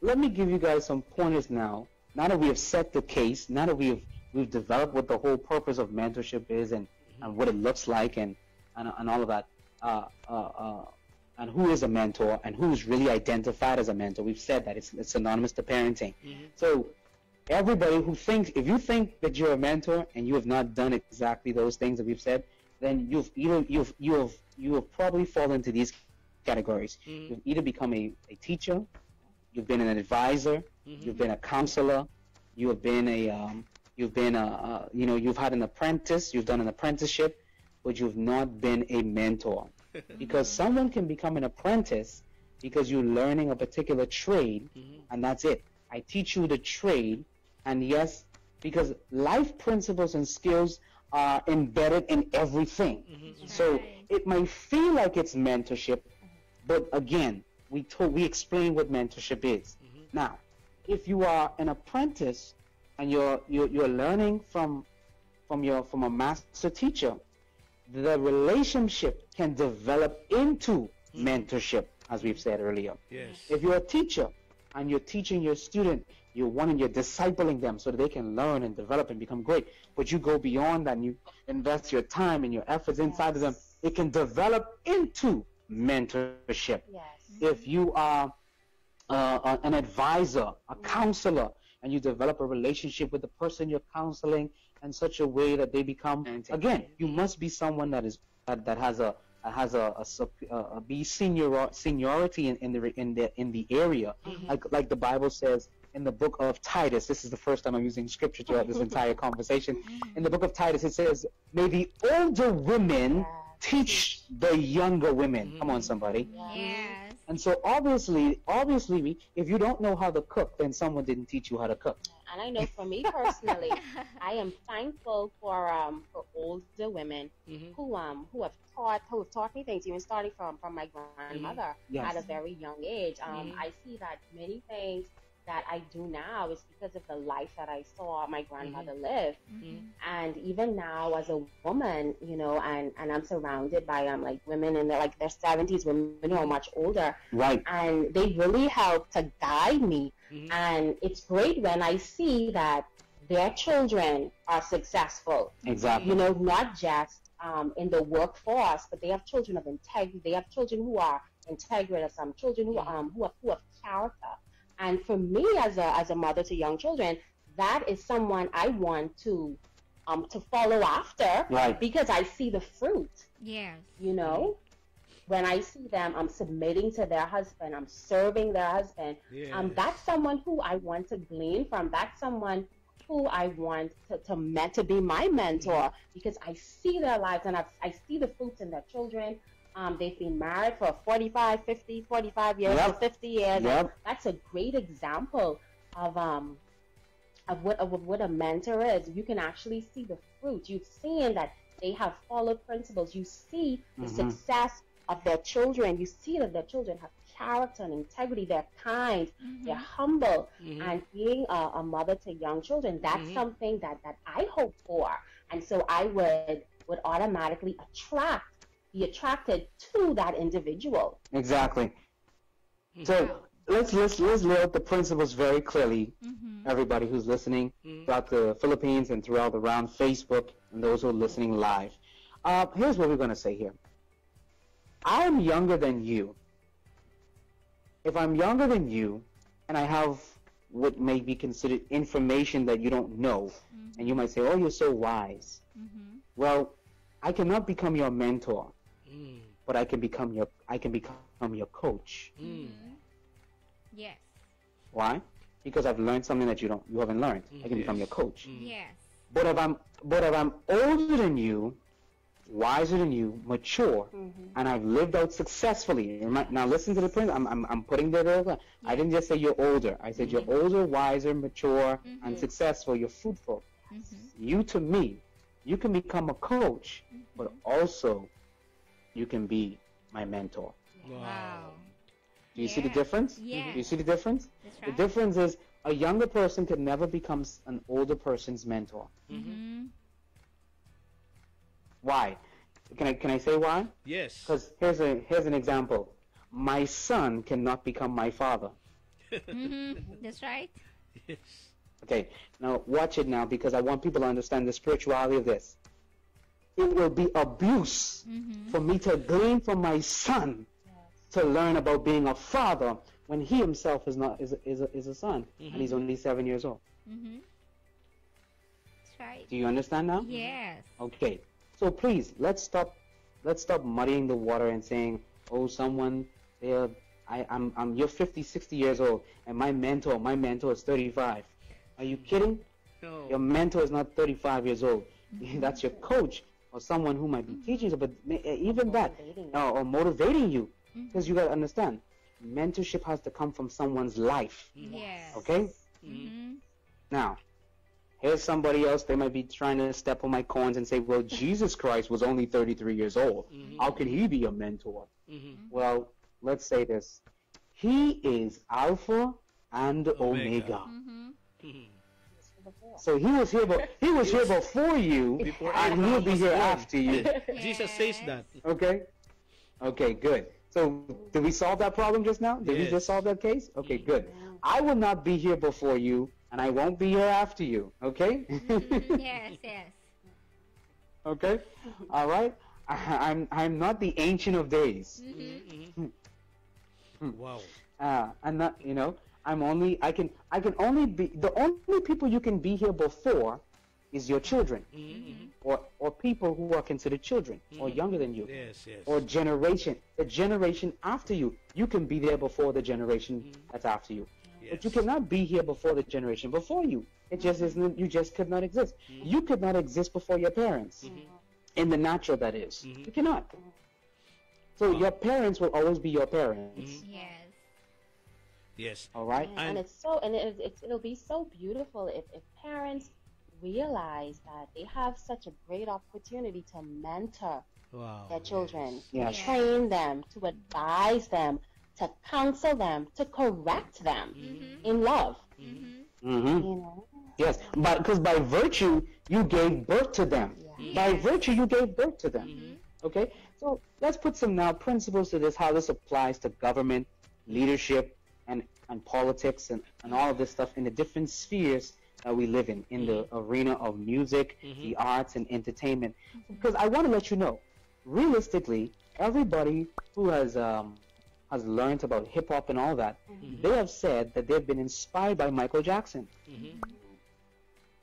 let me give you guys some pointers now. Now that we have set the case, now that we've developed what the whole purpose of mentorship is and what it looks like and all of that, and who is a mentor and who is really identified as a mentor. We've said that it's synonymous to parenting. So everybody who thinks, if you think that you're a mentor and you have not done exactly those things that we've said, then you have probably fallen into these categories. You've either become a teacher, you've been an advisor, you've been a counselor, you've been you've had an apprentice, you've done an apprenticeship, but you've not been a mentor. Because someone can become an apprentice because you're learning a particular trade, and that's it. I teach you the trade, and yes, because life principles and skills are embedded in everything. So it might feel like it's mentorship, but again, we explain what mentorship is. Now, if you are an apprentice and you're learning from a master teacher, the relationship can develop into mentorship, as we've said earlier. Yes. If you're a teacher and you're teaching your student, you're discipling them so that they can learn and develop and become great, but you go beyond that and you invest your time and your efforts inside of them, it can develop into mentorship. Yes. If you are an advisor, a counselor, and you develop a relationship with the person you're counseling in such a way that they become, again, you must be someone that has a seniority in the area, like the Bible says in the book of Titus. This is the first time I'm using scripture throughout this entire conversation. In the book of Titus, it says, "May the older women teach the younger women." Come on, somebody. Yes. And so obviously, if you don't know how to cook, then someone didn't teach you how to cook. And I know for me personally, I am thankful for older women who have taught me things, even starting from my grandmother at a very young age. I see that many things that I do now is because of the life that I saw my grandmother live. And even now as a woman, and I'm surrounded by like women in their 70s, women who are much older. Right. And they really help to guide me. And it's great when I see that their children are successful. Exactly. Not just in the workforce, but they have children of integrity. They have children who are integrated, some children who have character. And for me, as a mother to young children, that is someone I want to follow after, right? Because I see the fruit. Yes. When I see them, I'm submitting to their husband, I'm serving their husband. Yes. That's someone who I want to glean from. That's someone who I want to be my mentor, because I see their lives and I see the fruits in their children. They've been married for 45, 50, 45 years, Yep. 50 years. Yep. That's a great example of what a mentor is. You can actually see the fruit. You've seen that they have followed principles. You see the success of their children. You see that their children have character and integrity. They're kind. They're humble. And being a mother to young children, that's something that I hope for. And so I would automatically be attracted to that individual. Exactly. So let's lay out the principles very clearly. Everybody who's listening throughout the Philippines and throughout around Facebook, and those who are listening live. Here's what we're going to say here. I am younger than you. If I'm younger than you, and I have what may be considered information that you don't know, and you might say, "Oh, you're so wise." Well, I cannot become your mentor, but I can become your coach. Yes. Why? Because I've learned something that you haven't learned. I can become your coach. Yes. But if I'm older than you, wiser than you, mature, and I've lived out successfully. Now listen to the point. I'm putting that over. I didn't just say you're older. I said you're older, wiser, mature, and successful. You're fruitful. You, to me, you can become a coach, but also you can be my mentor. Wow. Do you see the difference? Yeah. Do you see the difference? That's The right. difference is a younger person could never become an older person's mentor. Why? Can I say why? Yes. Because here's an example. My son cannot become my father. That's right. Yes. Okay, now watch it now, because I want people to understand the spirituality of this. It will be abuse for me to glean from my son to learn about being a father when he himself is a son, and he's only 7 years old. That's right. Do you understand now? Yes. Okay. So please, let's stop muddying the water and saying, oh, someone, you're 50, 60 years old, and my mentor is 35. Are you kidding? No. Your mentor is not 35 years old. That's your coach or someone who might be teaching you, but even that, or motivating you, because you got to understand, mentorship has to come from someone's life. Yes. Okay? Mm-hmm. Now, here's somebody else. They might be trying to step on my corns and say, well, Jesus Christ was only 33 years old. How can he be a mentor? Well, let's say this. He is Alpha and Omega. So he was here before you, and he'll be here after you. Jesus says that. Okay? Okay, good. So did we solve that problem just now? Did we just solve that case? Okay, good. I will not be here before you, and I won't be here after you. Okay? Yes, yes. Okay? All right? I'm not the Ancient of Days. Wow. I'm not, I can only be, the only people you can be here before is your children, or people who are considered children, or younger than you, Yes, yes. or the generation after you. You can be there before the generation that's after you, but you cannot be here before the generation before you. It just isn't. You just could not exist. You could not exist before your parents, in the natural, that is. You cannot. So your parents will always be your parents. Yes. Yes. All right. And it'll be so beautiful if parents realize that they have such a great opportunity to mentor their children, Yes. to train them, to advise them, to counsel them, to correct them in love. Yes, because by virtue you gave birth to them. By virtue you gave birth to them. Okay, so let's put some now principles to this, how this applies to government, leadership, and politics, and all of this stuff in the different spheres that we live in the arena of music, the arts, and entertainment. Because I want to let you know, realistically, everybody who has learned about hip hop and all that, they have said that they've been inspired by Michael Jackson.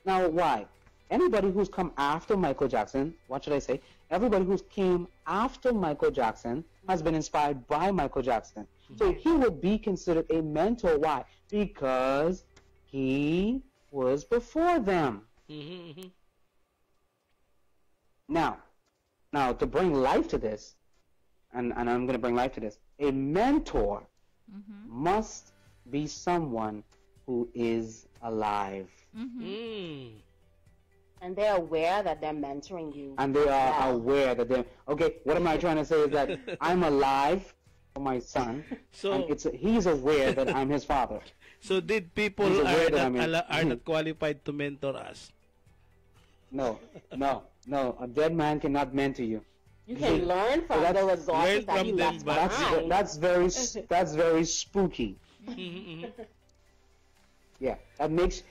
Now, why? Anybody who's come after Michael Jackson, what should I say? Everybody who's came after Michael Jackson has been inspired by Michael Jackson. So he would be considered a mentor. Why? Because he was before them. Now, to bring life to this, and I'm going to bring life to this, a mentor must be someone who is alive. And they're aware that they're mentoring you. And they are aware that they're... Okay, what am I trying to say is that I'm alive for my son, So and he's aware that I'm his father. So did people He's aware are that not, are not qualified to mentor us? No. A dead man cannot mentor you. You can learn from the resources learn that from he them, left but- behind. That's very spooky. Yeah, that makes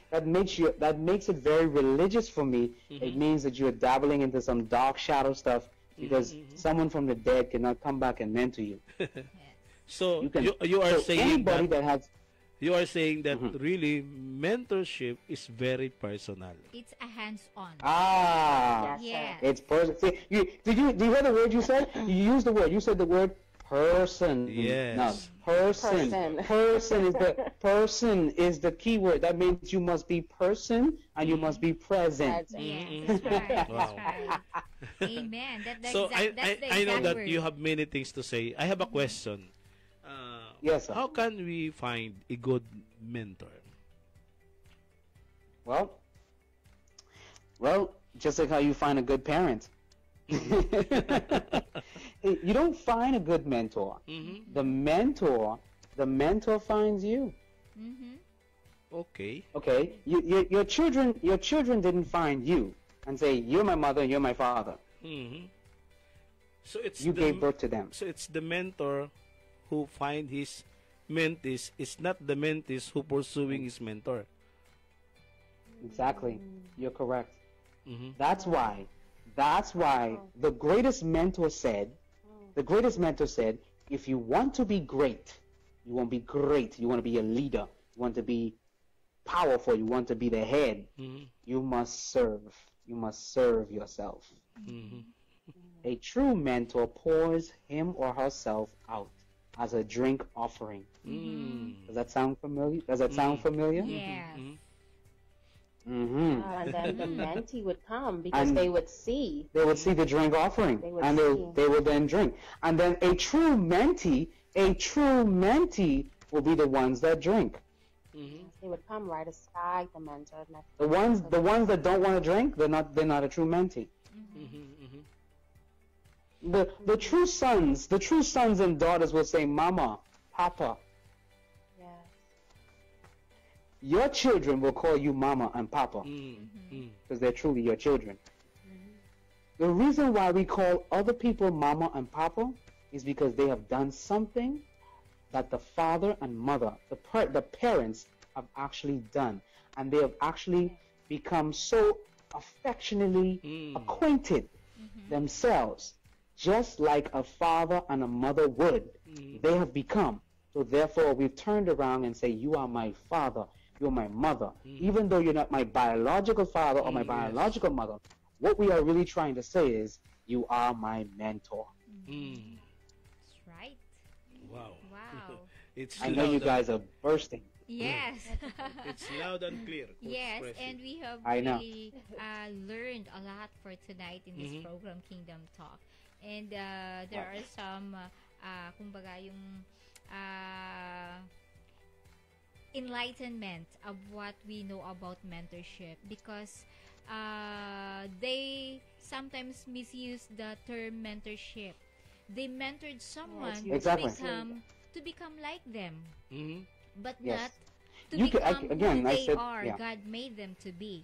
it very religious for me. It means that you're dabbling into some dark shadow stuff, because someone from the dead cannot come back and mentor you. So You you are so saying anybody that, that has you are saying that really mentorship is very personal. It's a hands-on. Yes, sir. Yes. it's person. See, did you hear the word you said? You used the word. You said the word person. Yes. No, person. Person is the key word. That means you must be person and you must be present. Yes, that's right. Wow. That's right. Amen. That's So that's the I know exact that word. you have many things to say. I have a question. Yes, sir. How can we find a good mentor? Well, just like how you find a good parent. You don't find a good mentor. The mentor finds you. Okay. Okay, your children didn't find you and say, you're my mother, you're my father. So it's You gave birth to them. So it's the mentor who find his mentees. It's not the mentees who pursuing his mentor. Exactly, you're correct. That's why the greatest mentor said, if you want to be great, you want to be great, you want to be a leader, you want to be powerful, you want to be the head, you must serve you must serve yourself. Mm-hmm. A true mentor pours him or herself out as a drink offering. Does that sound familiar? Does that sound familiar? Yes. Mm-hmm. And then the mentee would come because they would see. They would see the drink offering, and they would then drink. And then a true mentee will be the ones that drink. They would come right aside the mentor. The ones that don't want to drink, they're not a true mentee. The true sons and daughters will say, Mama, Papa. Yes. Your children will call you Mama and Papa because they're truly your children. The reason why we call other people Mama and Papa is because they have done something that the father and mother, the parents, have actually done, and they have actually become so affectionately acquainted themselves, just like a father and a mother would. They have become. So therefore, we've turned around and say, you are my father, you're my mother. Even though you're not my biological father or my biological mother, what we are really trying to say is, you are my mentor. That's right. Wow. It's I know you guys are bursting. Yes. It's loud and clear. Yes, and we have I know. really learned a lot for tonight in this program, Kingdom Talk. And there are some, kumbaga, yung enlightenment of what we know about mentorship, because they sometimes misuse the term mentorship. They mentored someone Exactly. to become like them, but Yes. not to You become can, again, who I they said, are. yeah. God made them to be.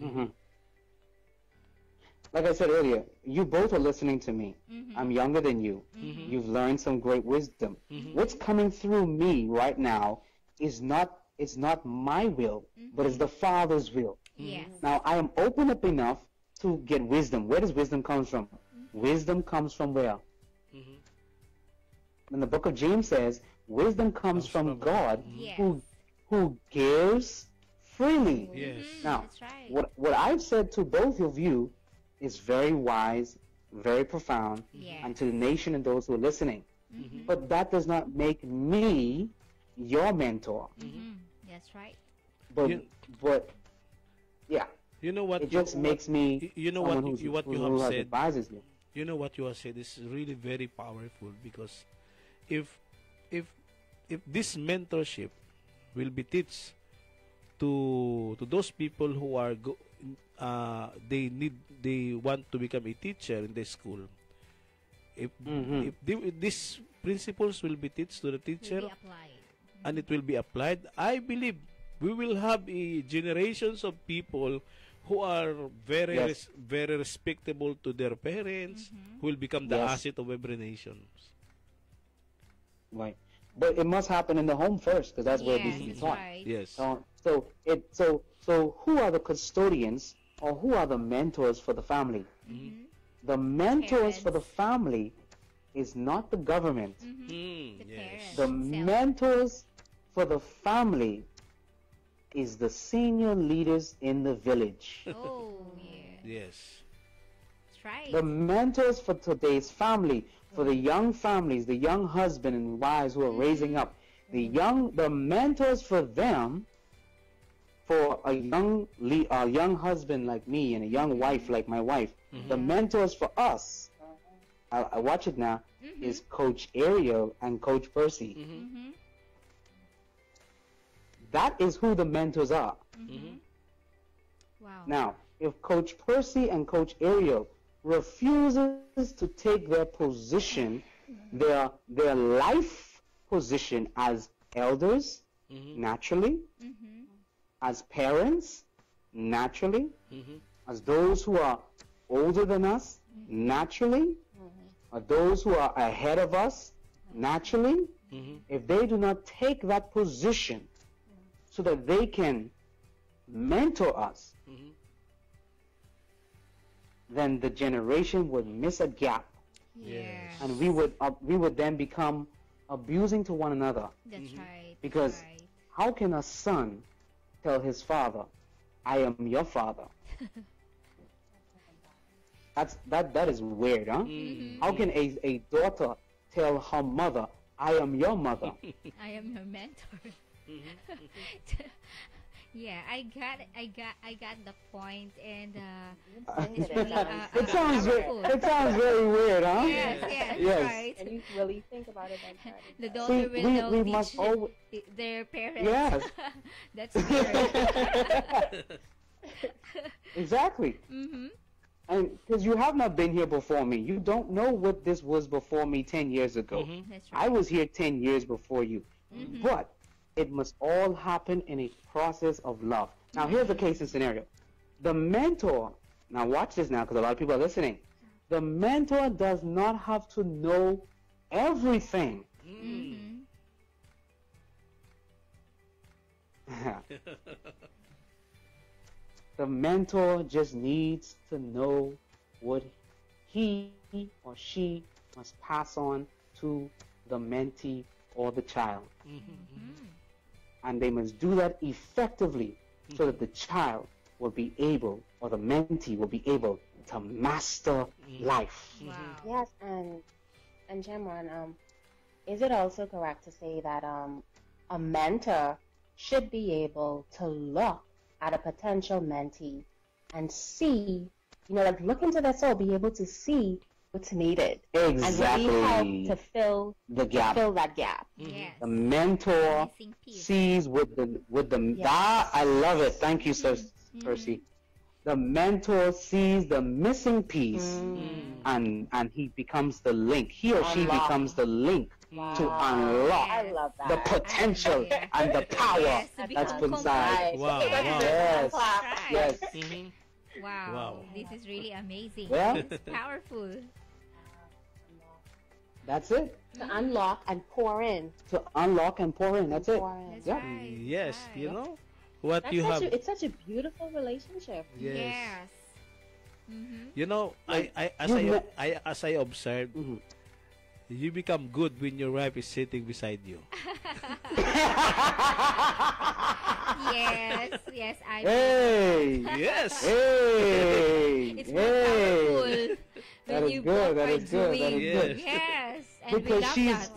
Like I said earlier, you both are listening to me. I'm younger than you. You've learned some great wisdom. What's coming through me right now is not my will, but it's the Father's will. Yes. Now I am open up enough to get wisdom. Where does wisdom come from? Wisdom comes from where? And the book of James says, wisdom comes from God, Yes. who gives freely. Yes. Now, That's right. what I've said to both of you is very wise, very profound, Yes. and to the nation and those who are listening. But that does not make me your mentor. That's right. But yeah, You know what? it just makes me You know someone what? who What you have said. advises me. You know what you have said is really very powerful, because if this mentorship will be taught to those people who are they want to become a teacher in the school, if these principles will be taught to the teacher To be applied. and it will be applied, I believe we will have a generations of people who are very Yes. very respectable to their parents, who will become the Yes. asset of every nation. Right. But it must happen in the home first, because that's where it needs to be That's taught. right. Yes. So who are the custodians or who are the mentors for the family? The mentors for the family is not the government. The Yes. parents. The themselves. mentors for the family is the senior leaders in the village. Oh, yeah. Yes. That's right. The mentors for today's family, for the young families, the young husband and wives who are raising up, the mentors for them, for a young husband like me and a young wife like my wife, the mentors for us, I watch it now, is Coach Ariel and Coach Percy. That is who the mentors are. Wow. Now, if Coach Percy and Coach Ariel refuses to take their position, their life position as elders, naturally, as parents, naturally, as those who are older than us, naturally, or those who are ahead of us, naturally, if they do not take that position so that they can mentor us, then the generation would miss a gap, Yeah. and we would then become abusing to one another. That's right. Because That's right. how can a son tell his father, I am your father? That is weird, huh? How can a daughter tell her mother, I am your mother? I am your mentor. Yeah, I got the point, and it's really, it sounds very weird, huh? Yes, right. And you really think about it like that. The daughter will know we must always, their parents. yes. That's weird. Exactly. And because you have not been here before me, you don't know what this was before me 10 years ago. That's right. I was here 10 years before you. But it must all happen in a process of love. Now, here's the case and scenario. The mentor, now watch this now, because a lot of people are listening. The mentor does not have to know everything. The mentor just needs to know what he or she must pass on to the mentee or the child. And they must do that effectively so that the child will be able, or the mentee will be able to master life. Wow. Yes, and Shamron, is it also correct to say that a mentor should be able to look at a potential mentee and see, like look into their soul, be able to see what's needed, Exactly. and really help to fill The gap. fill that gap. Yes. The mentor Missing piece. sees with the Yes. I love it. Thank you, Percy. The mentor sees the missing piece, and he becomes the link. He or she Unlock. becomes the link to unlock I love that. the potential Yeah. and the power Yes, to that's become inside. Wow, Okay, wow. Yes. Right. Yes. Wow. Wow. This is really amazing. Well- It's powerful. That's it. To unlock and pour in. To unlock and pour in. That's it. Pour in. That's Yeah. right. Yes, right. you know what That's you have. it's such a beautiful relationship. Yes. Yes. You know, as I observed, Mhm. you become good when your wife is sitting beside you. Yes, yes, I Hey. Yes. Hey. It's more powerful Hey. That when is you good, both that are is good, that doing. is good. Yes, and we Because love that.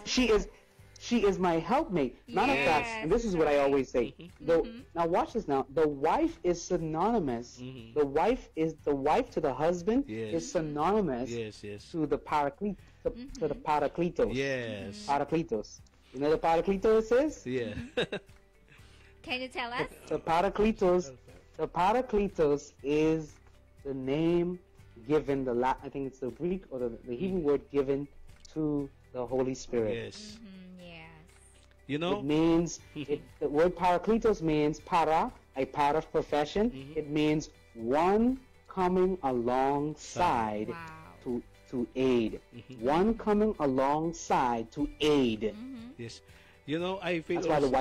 she is my helpmate. Matter of fact, Yes, and this is what I right. always say. Now watch this now. The wife is synonymous. The wife to the husband Yes. is synonymous Yes, yes. to the to the parakletos. Yes. Parakletos. You know what the parakletos is? Yeah. Can you tell us? The parakletos is the name given, I think it's the Greek or the Hebrew word given to the Holy Spirit. Yes. Yes. You It know? means, the word parakletos means a para of profession. It means one coming alongside Wow. to aid. One coming alongside to aid. Yes. You know, I feel That's why the also-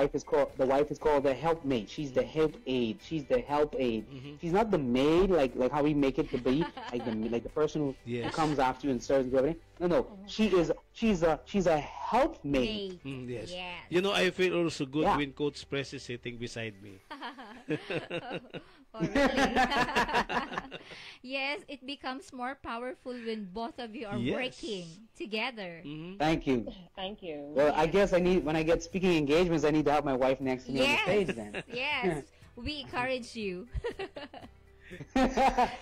wife is called the helpmate. She's the help aid. She's the help aid. She's not the maid like how we make it to be, like the person who Yes. comes after you and serves you everything. No. She's a helpmate. Mate. Yes. Yes. You know, I feel also good Yeah. when Coach Press is sitting beside me. Oh, really? Yes, it becomes more powerful when both of you are Yes. working together. Thank you. Thank you. Well, I guess when I get speaking engagements, I need to have my wife next to me on the Yes. stage then. Yes, we encourage you.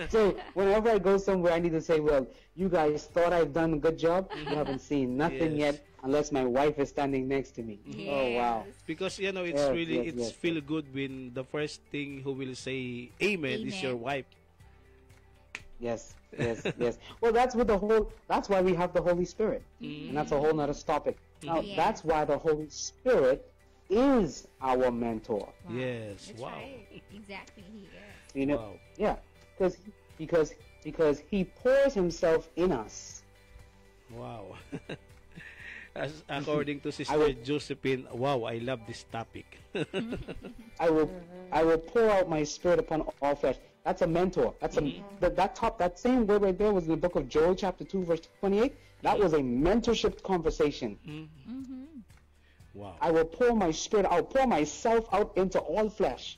So whenever I go somewhere, I need to say, well, you guys thought I've done a good job. You haven't seen nothing Yes. yet unless my wife is standing next to me. Oh, wow. Yes. Because, you know, it's Yes, really, yes, it's yes. feel good when the first thing who will say amen, is Amen. your wife. Yes. Well, that's why we have the Holy Spirit. And that's a whole nother topic. Now, Yes. that's why the Holy Spirit is our mentor. Wow. Yes. That's Wow. right. Exactly, he is. You know, Wow. yeah, because he pours himself in us. Wow. As according to I Sister will- Josephine, wow, I love this topic. I will pour out my spirit upon all flesh. That's a mentor. That's that same word right there was in the book of Joel, chapter 2, verse 28. That was a mentorship conversation. Wow. I will pour my spirit. I'll pour myself out into all flesh.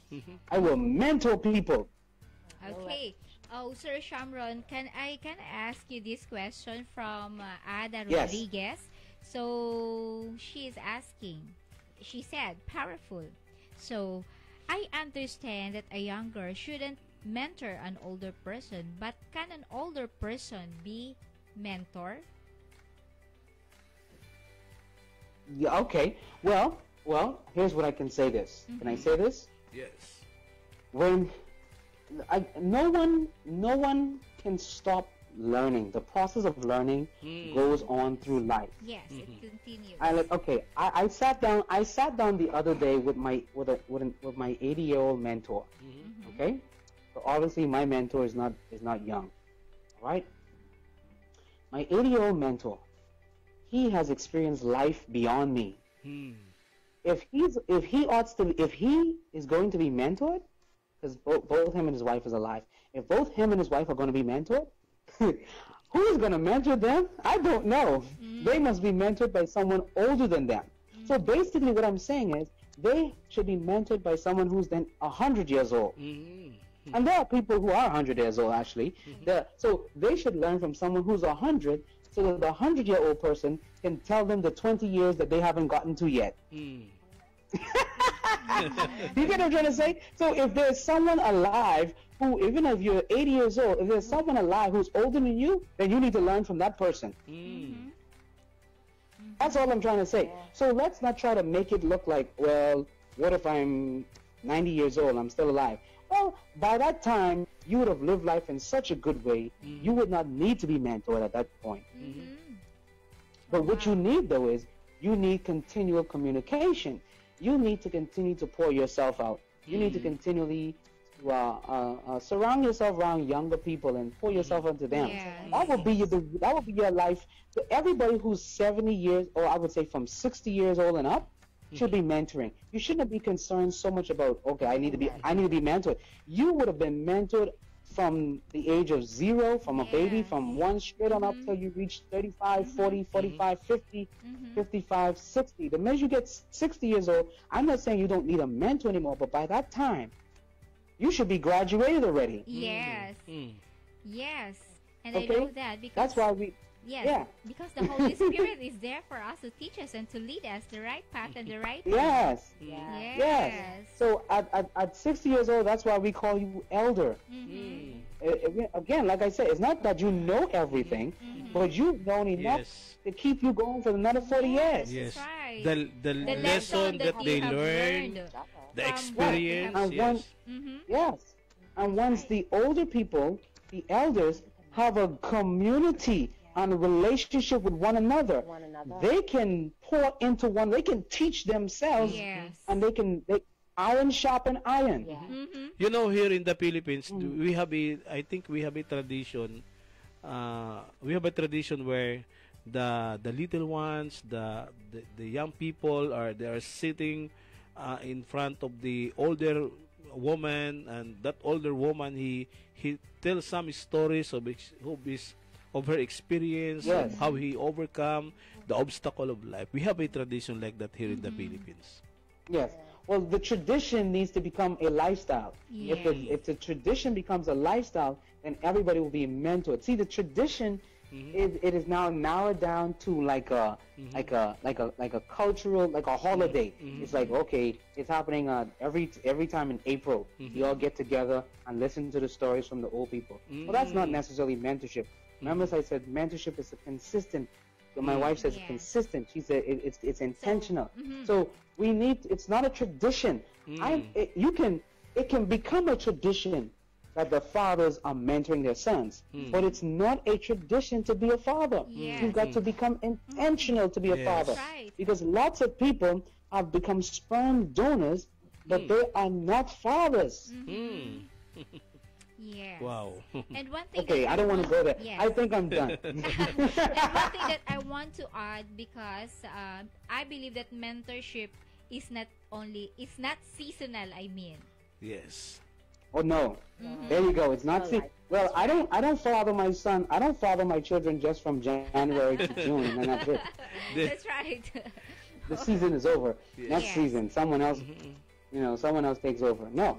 I will mentor people. Okay. Oh, Sir Shamron, can I ask you this question from Ada Yes. Rodriguez? So she is asking. She said, "Powerful." So I understand that a younger shouldn't mentor an older person, but can an older person be mentor? Yeah, okay. Well, here's what I can say this. Can I say this? Yes. When no one can stop learning. The process of learning goes on through life. Yes, it continues. I sat down the other day with my 80-year-old mentor. Okay? So obviously my mentor is not young. All right? My 80-year-old mentor, he has experienced life beyond me. If he is going to be mentored, because both him and his wife is alive. If both him and his wife are going to be mentored, who is going to mentor them? I don't know. They must be mentored by someone older than them. So basically what I'm saying is they should be mentored by someone who's then 100 years old. And there are people who are 100 years old, actually. So they should learn from someone who's 100 so that the 100-year-old person can tell them the 20 years that they haven't gotten to yet. You get what I'm trying to say? So if there's someone alive who, even if you're 80 years old, if there's someone alive who's older than you, then you need to learn from that person. That's all I'm trying to say. So let's not try to make it look like, well, what if I'm 90 years old, I'm still alive? Well, by that time, you would have lived life in such a good way, you would not need to be mentored at that point. But what you need, though, is you need continual communication. You need to continue to pour yourself out. You need to continually surround yourself around younger people and pour yourself into them. Yes. That will be your life. Everybody who's 70 years, or I would say from 60 years old and up, should be mentoring. You shouldn't be concerned so much about, okay, I need to be mentored. You would have been mentored from the age of 0, from a baby, from 1 straight on up till you reach 35, 40, 45, 50, 55, 60. The minute you get 60 years old, I'm not saying you don't need a mentor anymore, but by that time, you should be graduated already. Yes. Yes. And Okay? I know that because That's why we... yes, Yeah. because the Holy Spirit is there for us to teach us and to lead us the right path and the right path. Yes. Yes. Yes. So at 60 years old, that's why we call you elder. Again, like I said, it's not that you know everything, but you've known enough to keep you going for another 40 years. Yes. That's right. The lesson that you they have learned, the from experience. And Yes. Yes. And once the older people, the elders, have a community and a relationship with one another, they can pour into one, they can teach themselves, Yes. and they iron sharpen iron. You know, here in the Philippines, we have I think we have a tradition. We have a tradition where the little ones, the young people they are sitting in front of the older woman, and that older woman he tells some stories of her experience, Yes. of how he overcome the obstacle of life. We have a tradition like that here in the Philippines. Yes. Well, the tradition needs to become a lifestyle. Yes. If the tradition becomes a lifestyle, then everybody will be mentored. See, the tradition it is now narrowed down to like a cultural, like a holiday. It's like, okay, it's happening every time in April. You all get together and listen to the stories from the old people. Well, that's not necessarily mentorship. Remember, as I said, mentorship is a consistent. My wife says Yes. consistent. She said it's intentional. So we need. It's not a tradition. It can become a tradition that the fathers are mentoring their sons, but it's not a tradition to be a father. Yes. You've got to become intentional to be a Yes. father, Right. because lots of people have become sperm donors, but they are not fathers. Yes. Wow. And one thing Okay, that I don't want to go there. Yes. I think I'm done. And one thing that I want to add, because I believe that mentorship is not seasonal. I mean, Yes. Oh no, there you go. It's not. Well, I don't father my son. I don't father my children just from January to June, and then that's it. that's right. The season is over. Next Yes. season, someone else, someone else takes over. No,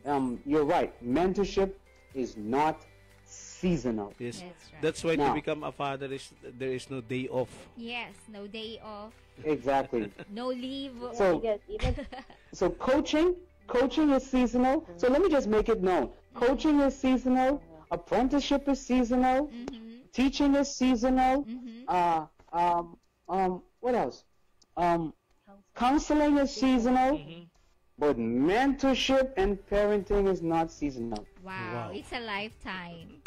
Yes. you're right. Mentorship is not seasonal. Yes. That's right. That's why to Now- become a father is there is no day off. Yes, no day off, Exactly. no leave. So- Because even So coaching is seasonal. So let me just make it known. Coaching is seasonal. Apprenticeship is seasonal. Teaching is seasonal. What else? Counseling is seasonal. But mentorship and parenting is not seasonal. Wow, Wow. it's a lifetime.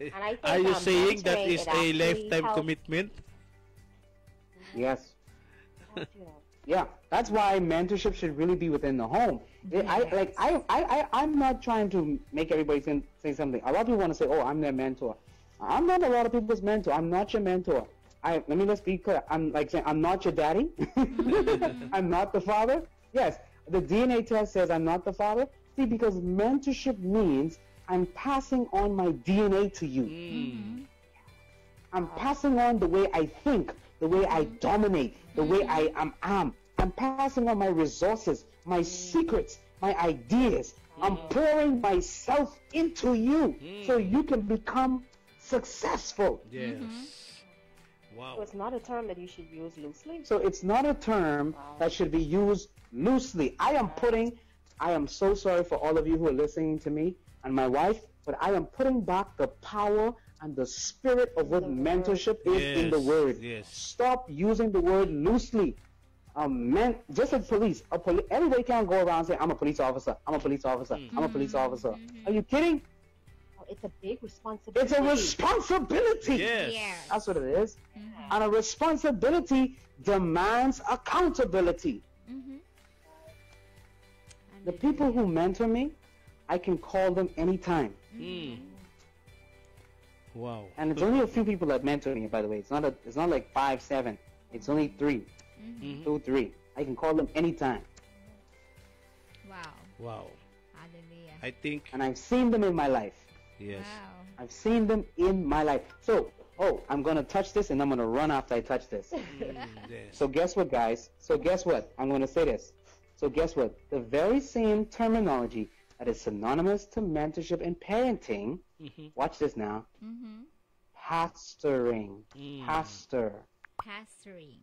and I think Are you saying that mentoring, is it a actually lifetime helps- commitment? Yes. helps you out. Yeah, that's why mentorship should really be within the home. I'm not trying to make everybody say something. A lot of people want to say, "Oh, I'm their mentor." I'm not a lot of people's mentor. I'm not your mentor. Let's be clear. I'm like saying I'm not your daddy. I'm not the father. Yes, the DNA test says I'm not the father. See, because mentorship means I'm passing on my DNA to you. I'm passing on the way I think, the way I dominate, the way I am. I'm passing on my resources, my secrets, my ideas. I'm pouring myself into you so you can become successful. Yes. So Wow. it's not a term that you should use loosely. So it's not a term that should be used loosely. I am so sorry for all of you who are listening to me and my wife, but I am putting back the power and the spirit of what mentorship is in the Yes, word. yes. Stop using the word loosely. Just like police, everybody can't go around saying, "I'm a police officer, I'm a police officer, I'm a police officer." Are you kidding? Oh, it's a big responsibility. It's a responsibility. Yes. Yes. That's what it is. And a responsibility demands accountability. The people who mentor me, I can call them anytime. Wow. And it's only a few people that mentor me, by the way. It's not like 5, 7. It's only 3. 2, 3. I can call them anytime. Wow. Wow. Hallelujah. I think And I've seen them in my life. yes. Wow. I've seen them in my life. So, I'm going to touch this and I'm going to run after I touch this. Yes. So guess what, guys? So guess what? I'm going to say this. So guess what? The very same terminology that is synonymous to mentorship and parenting, watch this now, pastoring, pastor. Pastoring.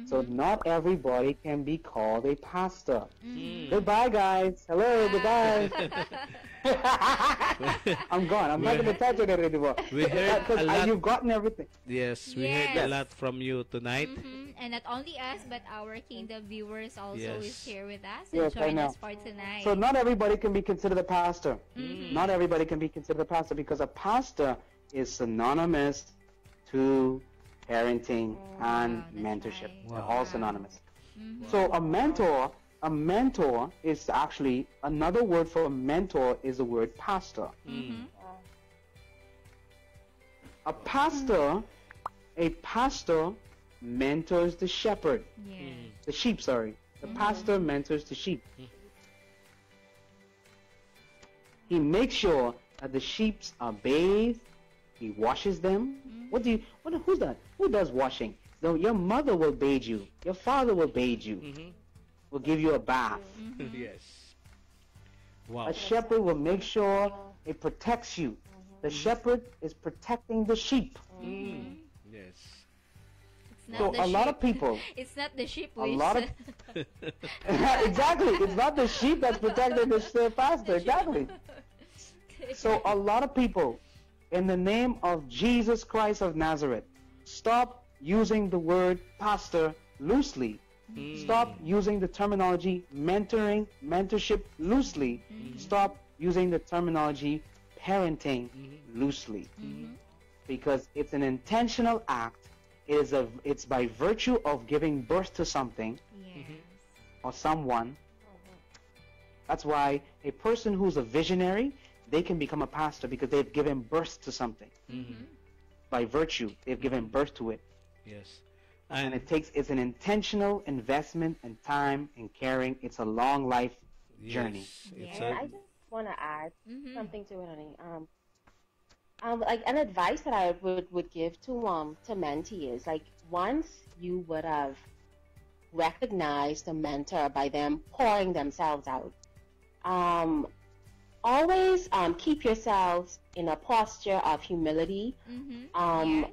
So not everybody can be called a pastor. Goodbye, guys. Hello, goodbye. I'm gone. I'm not going to touch it anymore. We heard a lot. You've gotten everything. Yes, we heard Yes. a lot from you tonight. And not only us, but our Kingdom viewers also Yes. is here with us and Yes, I join know. us for tonight. So not everybody can be considered a pastor. Not everybody can be considered a pastor because a pastor is synonymous to parenting and that's mentorship. right. They're Wow. all synonymous. So a mentor is actually another word for a mentor is the word pastor. A pastor mentors the shepherd. Yes. The sheep, sorry. The pastor mentors the sheep. He makes sure that the sheep are bathed. He washes them. Who's that? Who does washing? So your mother will bathe you. Your father will bathe you. Will give you a bath. Yes. Wow. A shepherd will make sure it protects you. The shepherd is protecting the sheep. Yes. It's not So the a lot sheep. of people, It's not the sheep a which lot of exactly. It's not the sheep that's protecting the pastor. Exactly. So a lot of people, in the name of Jesus Christ of Nazareth, stop using the word pastor loosely. Stop using the terminology mentorship loosely. Stop using the terminology parenting loosely. Because it's an intentional act. It's by virtue of giving birth to something Yes. or someone. That's why a person who's a visionary, they can become a pastor because they've given birth to something. By virtue, they've given birth to it. Yes. And it's an intentional investment and time and caring. It's a long life journey. Yes. It's And I a, just want to add something to it, honey. Like an advice that I would give to mentees, like once you would have recognized the mentor by them pouring themselves out, always keep yourselves in a posture of humility. Yes.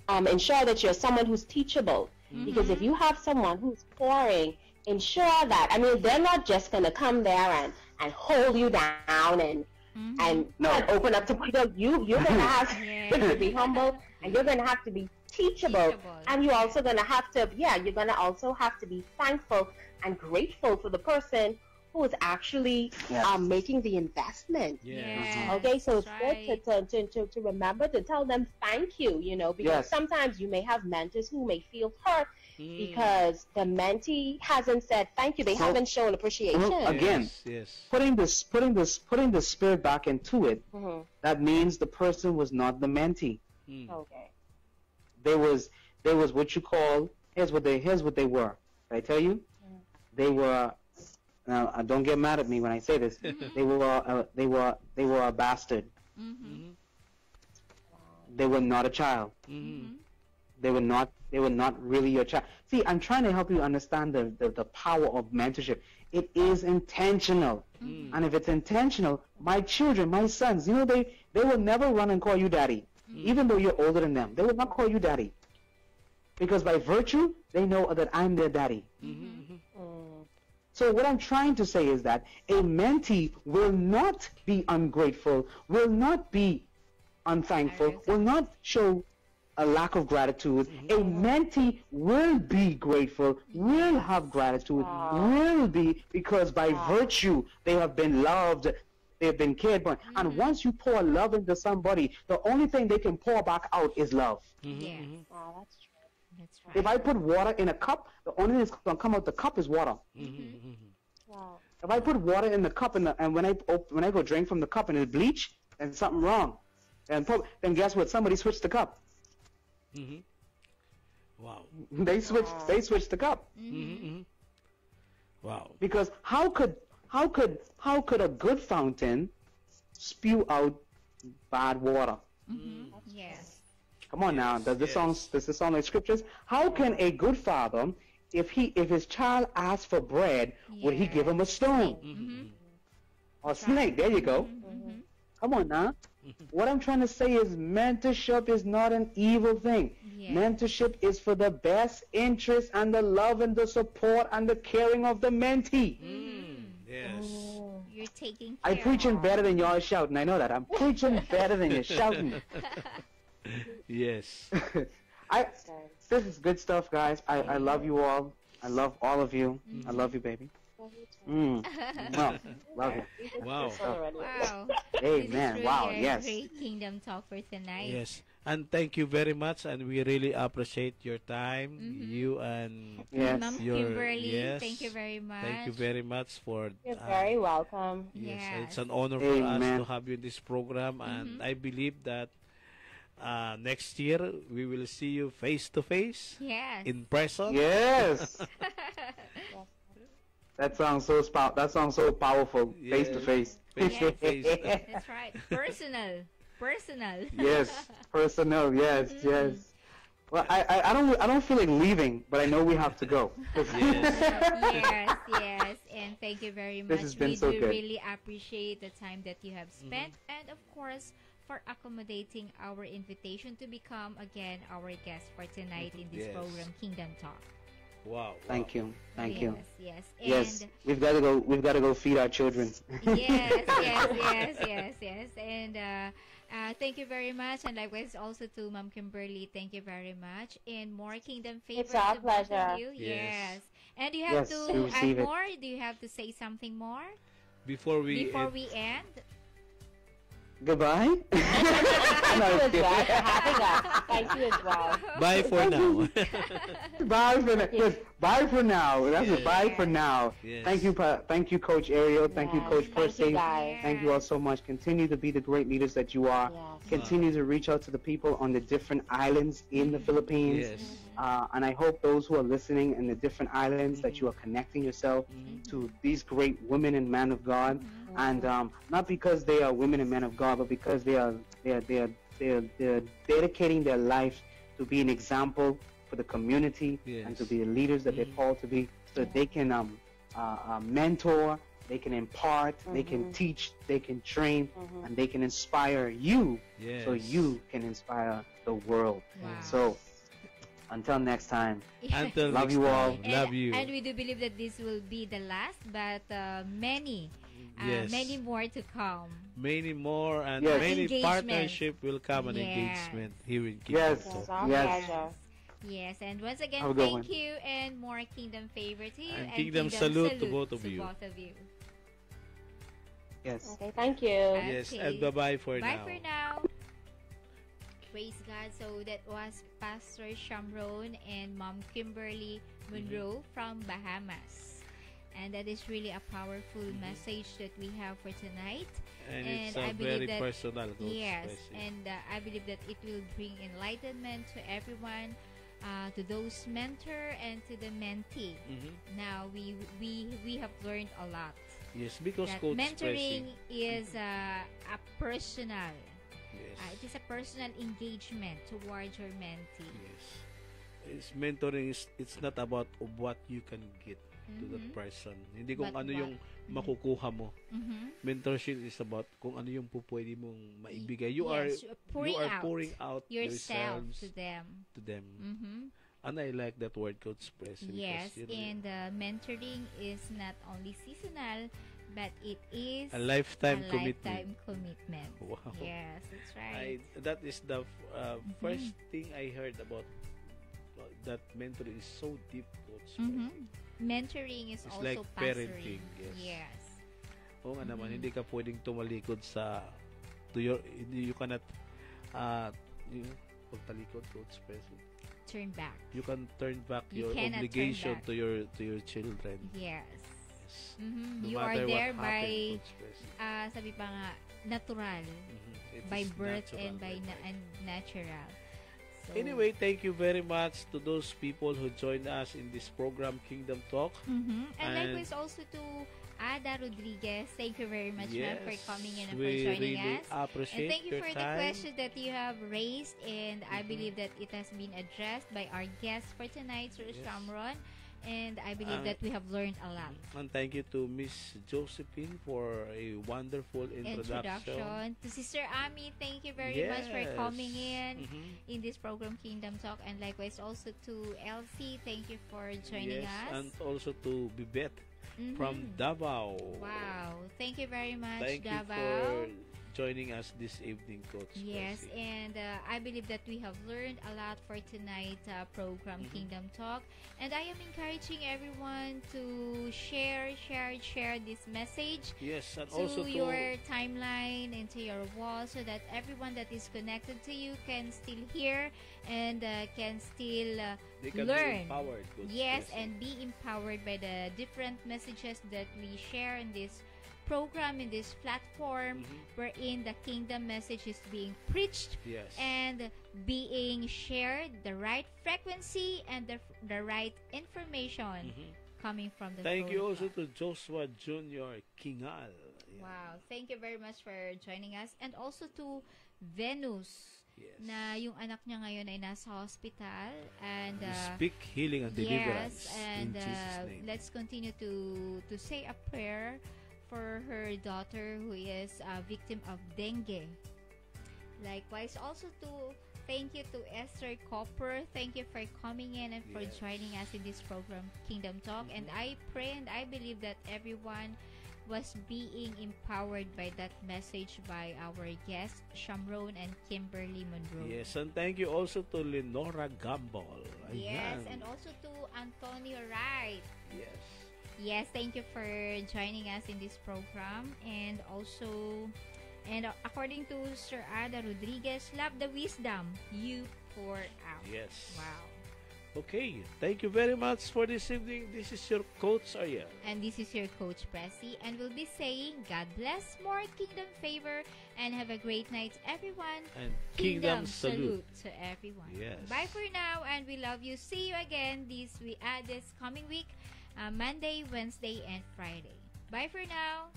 Ensure that you're someone who's teachable. Because if you have someone who's pouring, ensure that, I mean, they're not just going to come there and hold you down and not open up to you're going to have to be humble, and you're going to have to be teachable. And you're also going to have to, you're going to also have to be thankful and grateful for the person who is actually making the investment. Okay, so it's good to remember to tell them thank you, you know, because sometimes you may have mentors who may feel hurt because the mentee hasn't said thank you. They haven't shown appreciation. Again, putting the spirit back into it, that means the person was not the mentee. Okay. There was what you call, here's what they were. Did I tell you? They were. Now, don't get mad at me when I say this. They were a bastard. They were not a child. They were not really your child. See, I'm trying to help you understand the power of mentorship. It is intentional, and if it's intentional, my children, my sons, you know, they will never run and call you daddy, even though you're older than them. They will not call you daddy, because by virtue they know that I'm their daddy. So what I'm trying to say is that a mentee will not be ungrateful, will not be unthankful, will not show a lack of gratitude. A mentee will be grateful, will have gratitude, will be, because by virtue they have been loved, they have been cared for. And once you pour love into somebody, the only thing they can pour back out is love. Yes. Wow, that's true. That's right. If I put water in a cup, the only thing that's going to come out the cup is water. Wow. If I put water in the cup and when I go drink from the cup and it's bleach, then something wrong. And then guess what? Somebody switched the cup. Wow. They switched the cup. Wow. Because how could a good fountain spew out bad water? Yes. Come on now. Does this sound like scriptures? How can a good father, if his child asks for bread, would he give him a stone? Or a snake? There you go. Come on now. What I'm trying to say is mentorship is not an evil thing. Mentorship is for the best interest and the love and the support and the caring of the mentee. Yes. You're taking care. I'm preaching better than y'all shouting. I know that. I'm preaching better than you're shouting. Yes. This is good stuff, guys. I love you all. I love all of you. I love you, baby. Wow. Love you. Wow. Wow. Amen. Really Wow. a Yes. great Kingdom Talk for tonight. Yes. And thank you very much, and we really appreciate your time. You and Ma'am your Kimberly, thank you very much. Thank you very much for. You're very welcome. Yes, Yes. it's an honor for us to have you in this program, and I believe that next year we will see you face to face, Yes. in person. Yes. That sounds so powerful. Yes. Face to face. Face to face. That's right. Personal. Yes. Personal. Yes. Yes. Well, I don't feel like leaving, but I know we have to go. Yes. And thank you very much. This has been We so do good. really appreciate the time that you have spent, and of course, for accommodating our invitation to become again our guest for tonight in this Yes. program, Kingdom Talk. Wow. Thank you. Thank you. Yes. Yes. We've got to go feed our children. Yes. And thank you very much, and likewise also to Ma'am Kimberly. Thank you very much. And more Kingdom favors. It's our to both of pleasure. you. Yes. Yes. And do you have Yes, we to receive add it. more? Do you have to say something more Before we end? Goodbye. Thank you as well for having us. Thank you as well. bye for now. Bye for now. Yes, bye for now. That's it. Bye for now. Yes. Thank you, Coach Ariel. Thank you, Yes. Coach Thank Percy. you, guys. Thank you all so much. Continue to be the great leaders that you are. Yes. Continue to reach out to the people on the different islands in the Philippines. Yes. And I hope those who are listening in the different islands that you are connecting yourself to these great women and men of God. And not because they are women and men of God, but because they are dedicating their life to be an example for the community Yes. and to be the leaders that they're called to be, so that they can mentor they can impart, they can teach, they can train, and they can inspire you, so you can inspire the world. Wow. So until next time, Until love next you all. time. Love you. And we do believe that this will be the last, but many more to come. Many more and Yes. many Engagement. partnership will come and Yes. engagement here in Yes. Kingdom It's Talk. our Yes. pleasure. Yes, and once again, Have a good thank one. you, and more Kingdom favor to you, And Kingdom salute to both of you. Yes. Okay, thank you. Yes, Okay. and bye-bye for Bye now. for now. Praise God. So that was Pastor Shamron and Mom Kimberly Munroe from Bahamas. And that is really a powerful message that we have for tonight. And it's I a believe very that- personal. Coach Yes, Presley. and I believe that it will bring enlightenment to everyone, to those mentor and to the mentee. Now we have learned a lot. Yes, because That Coach mentoring Presley. is a personal. Yes. It is a personal engagement towards your mentee. Yes. It's mentoring is it's not about of what you can get to that person. Hindi kung But ano what- yung makukuha mo. Mhm. Mentorship is about kung ano yung pwede mong maibigay. You Yes, are pouring pouring out yourself yourselves to them. to them. Mhm. And I like that word, Coach Presley. Yes, because, you know, and mentoring is not only seasonal, but it is a lifetime a commitment. lifetime commitment. Wow. Yes, that's right. That is the first thing I heard about that mentoring is so deep, Coach Presley. Mentoring is It's also like parenting, pastoring. yes. Yes. Oo nga naman, hindi ka pwedeng tumalikod you cannot pagtalikod, Coach Presley. Turn back. You can turn back You your cannot turn obligation back. to your children. Yes. Yes. Mhm. No You are matter there what by happened, Coach Presley. sabi pa nga natural, It by is birth natural and by by birth. and natural. So, Anyway, thank you very much to those people who joined us in this program, Kingdom Talk. and and- likewise also to Ada Rodriguez. Thank you very much, ma'am, for coming in and for we joining really us. appreciate And thank you your for the time. question that you have raised, and I believe that it has been addressed by our guest for tonight, Sir Yes. Shamron, and I believe Uh, that we have learned a lot. And thank you to Miss Josephine for a wonderful introduction. To Sister Ami, thank you very much for Yes. coming in Mhm. this program, Kingdom Talk, and likewise also to Elsie, thank you for joining Yes, us. and also to Bibet Mhm. from Davao. Wow, thank you very much, Thank you Davao. for joining us this evening, Coach. Yes, Percy. and I believe that we have learned a lot for tonight's program, Kingdom Talk. And I am encouraging everyone to share this message Yes, and to also to your timeline, into your wall, so that everyone that is connected to you can still hear and can still they can learn. be empowered. Coach Yes, Percy. and be empowered by the different messages that we share in this program, in this platform, wherein the kingdom message is being preached Yes. and being shared, the right frequency and the right information coming from the Thank you throne of also God. to Joshua Jr. Kingal. Yeah. Wow, thank you very much for joining us, and also to Venus, Yes. na yung anak niya ngayon ay nasa hospital, and We speak healing and deliverance yes, and in Jesus' name. let's continue to say a prayer for her daughter who is a victim of dengue. Likewise, also to thank you to Esther Copper. Thank you for coming in and for Yes. joining us in this program, Kingdom Talk. And I pray and I believe that everyone was being empowered by that message by our guests, Shamron and Kimberly Munroe. Yes, and thank you also to Lenora Gambol. Yes, Ayan. and also to Antonio Wright. Yes. Yes, thank you for joining us in this program. And also, according to Sir Ada Rodriguez, love the wisdom you pour out. Yes. Wow. Okay, thank you very much for this evening. This is your Coach Ariel. And this is your Coach Pressy, and we'll be saying, God bless, more kingdom favor, and have a great night, everyone. And Kingdom Salute. to everyone. Yes. Bye for now, and we love you. See you again this coming week, Monday, Wednesday, and Friday. Bye for now.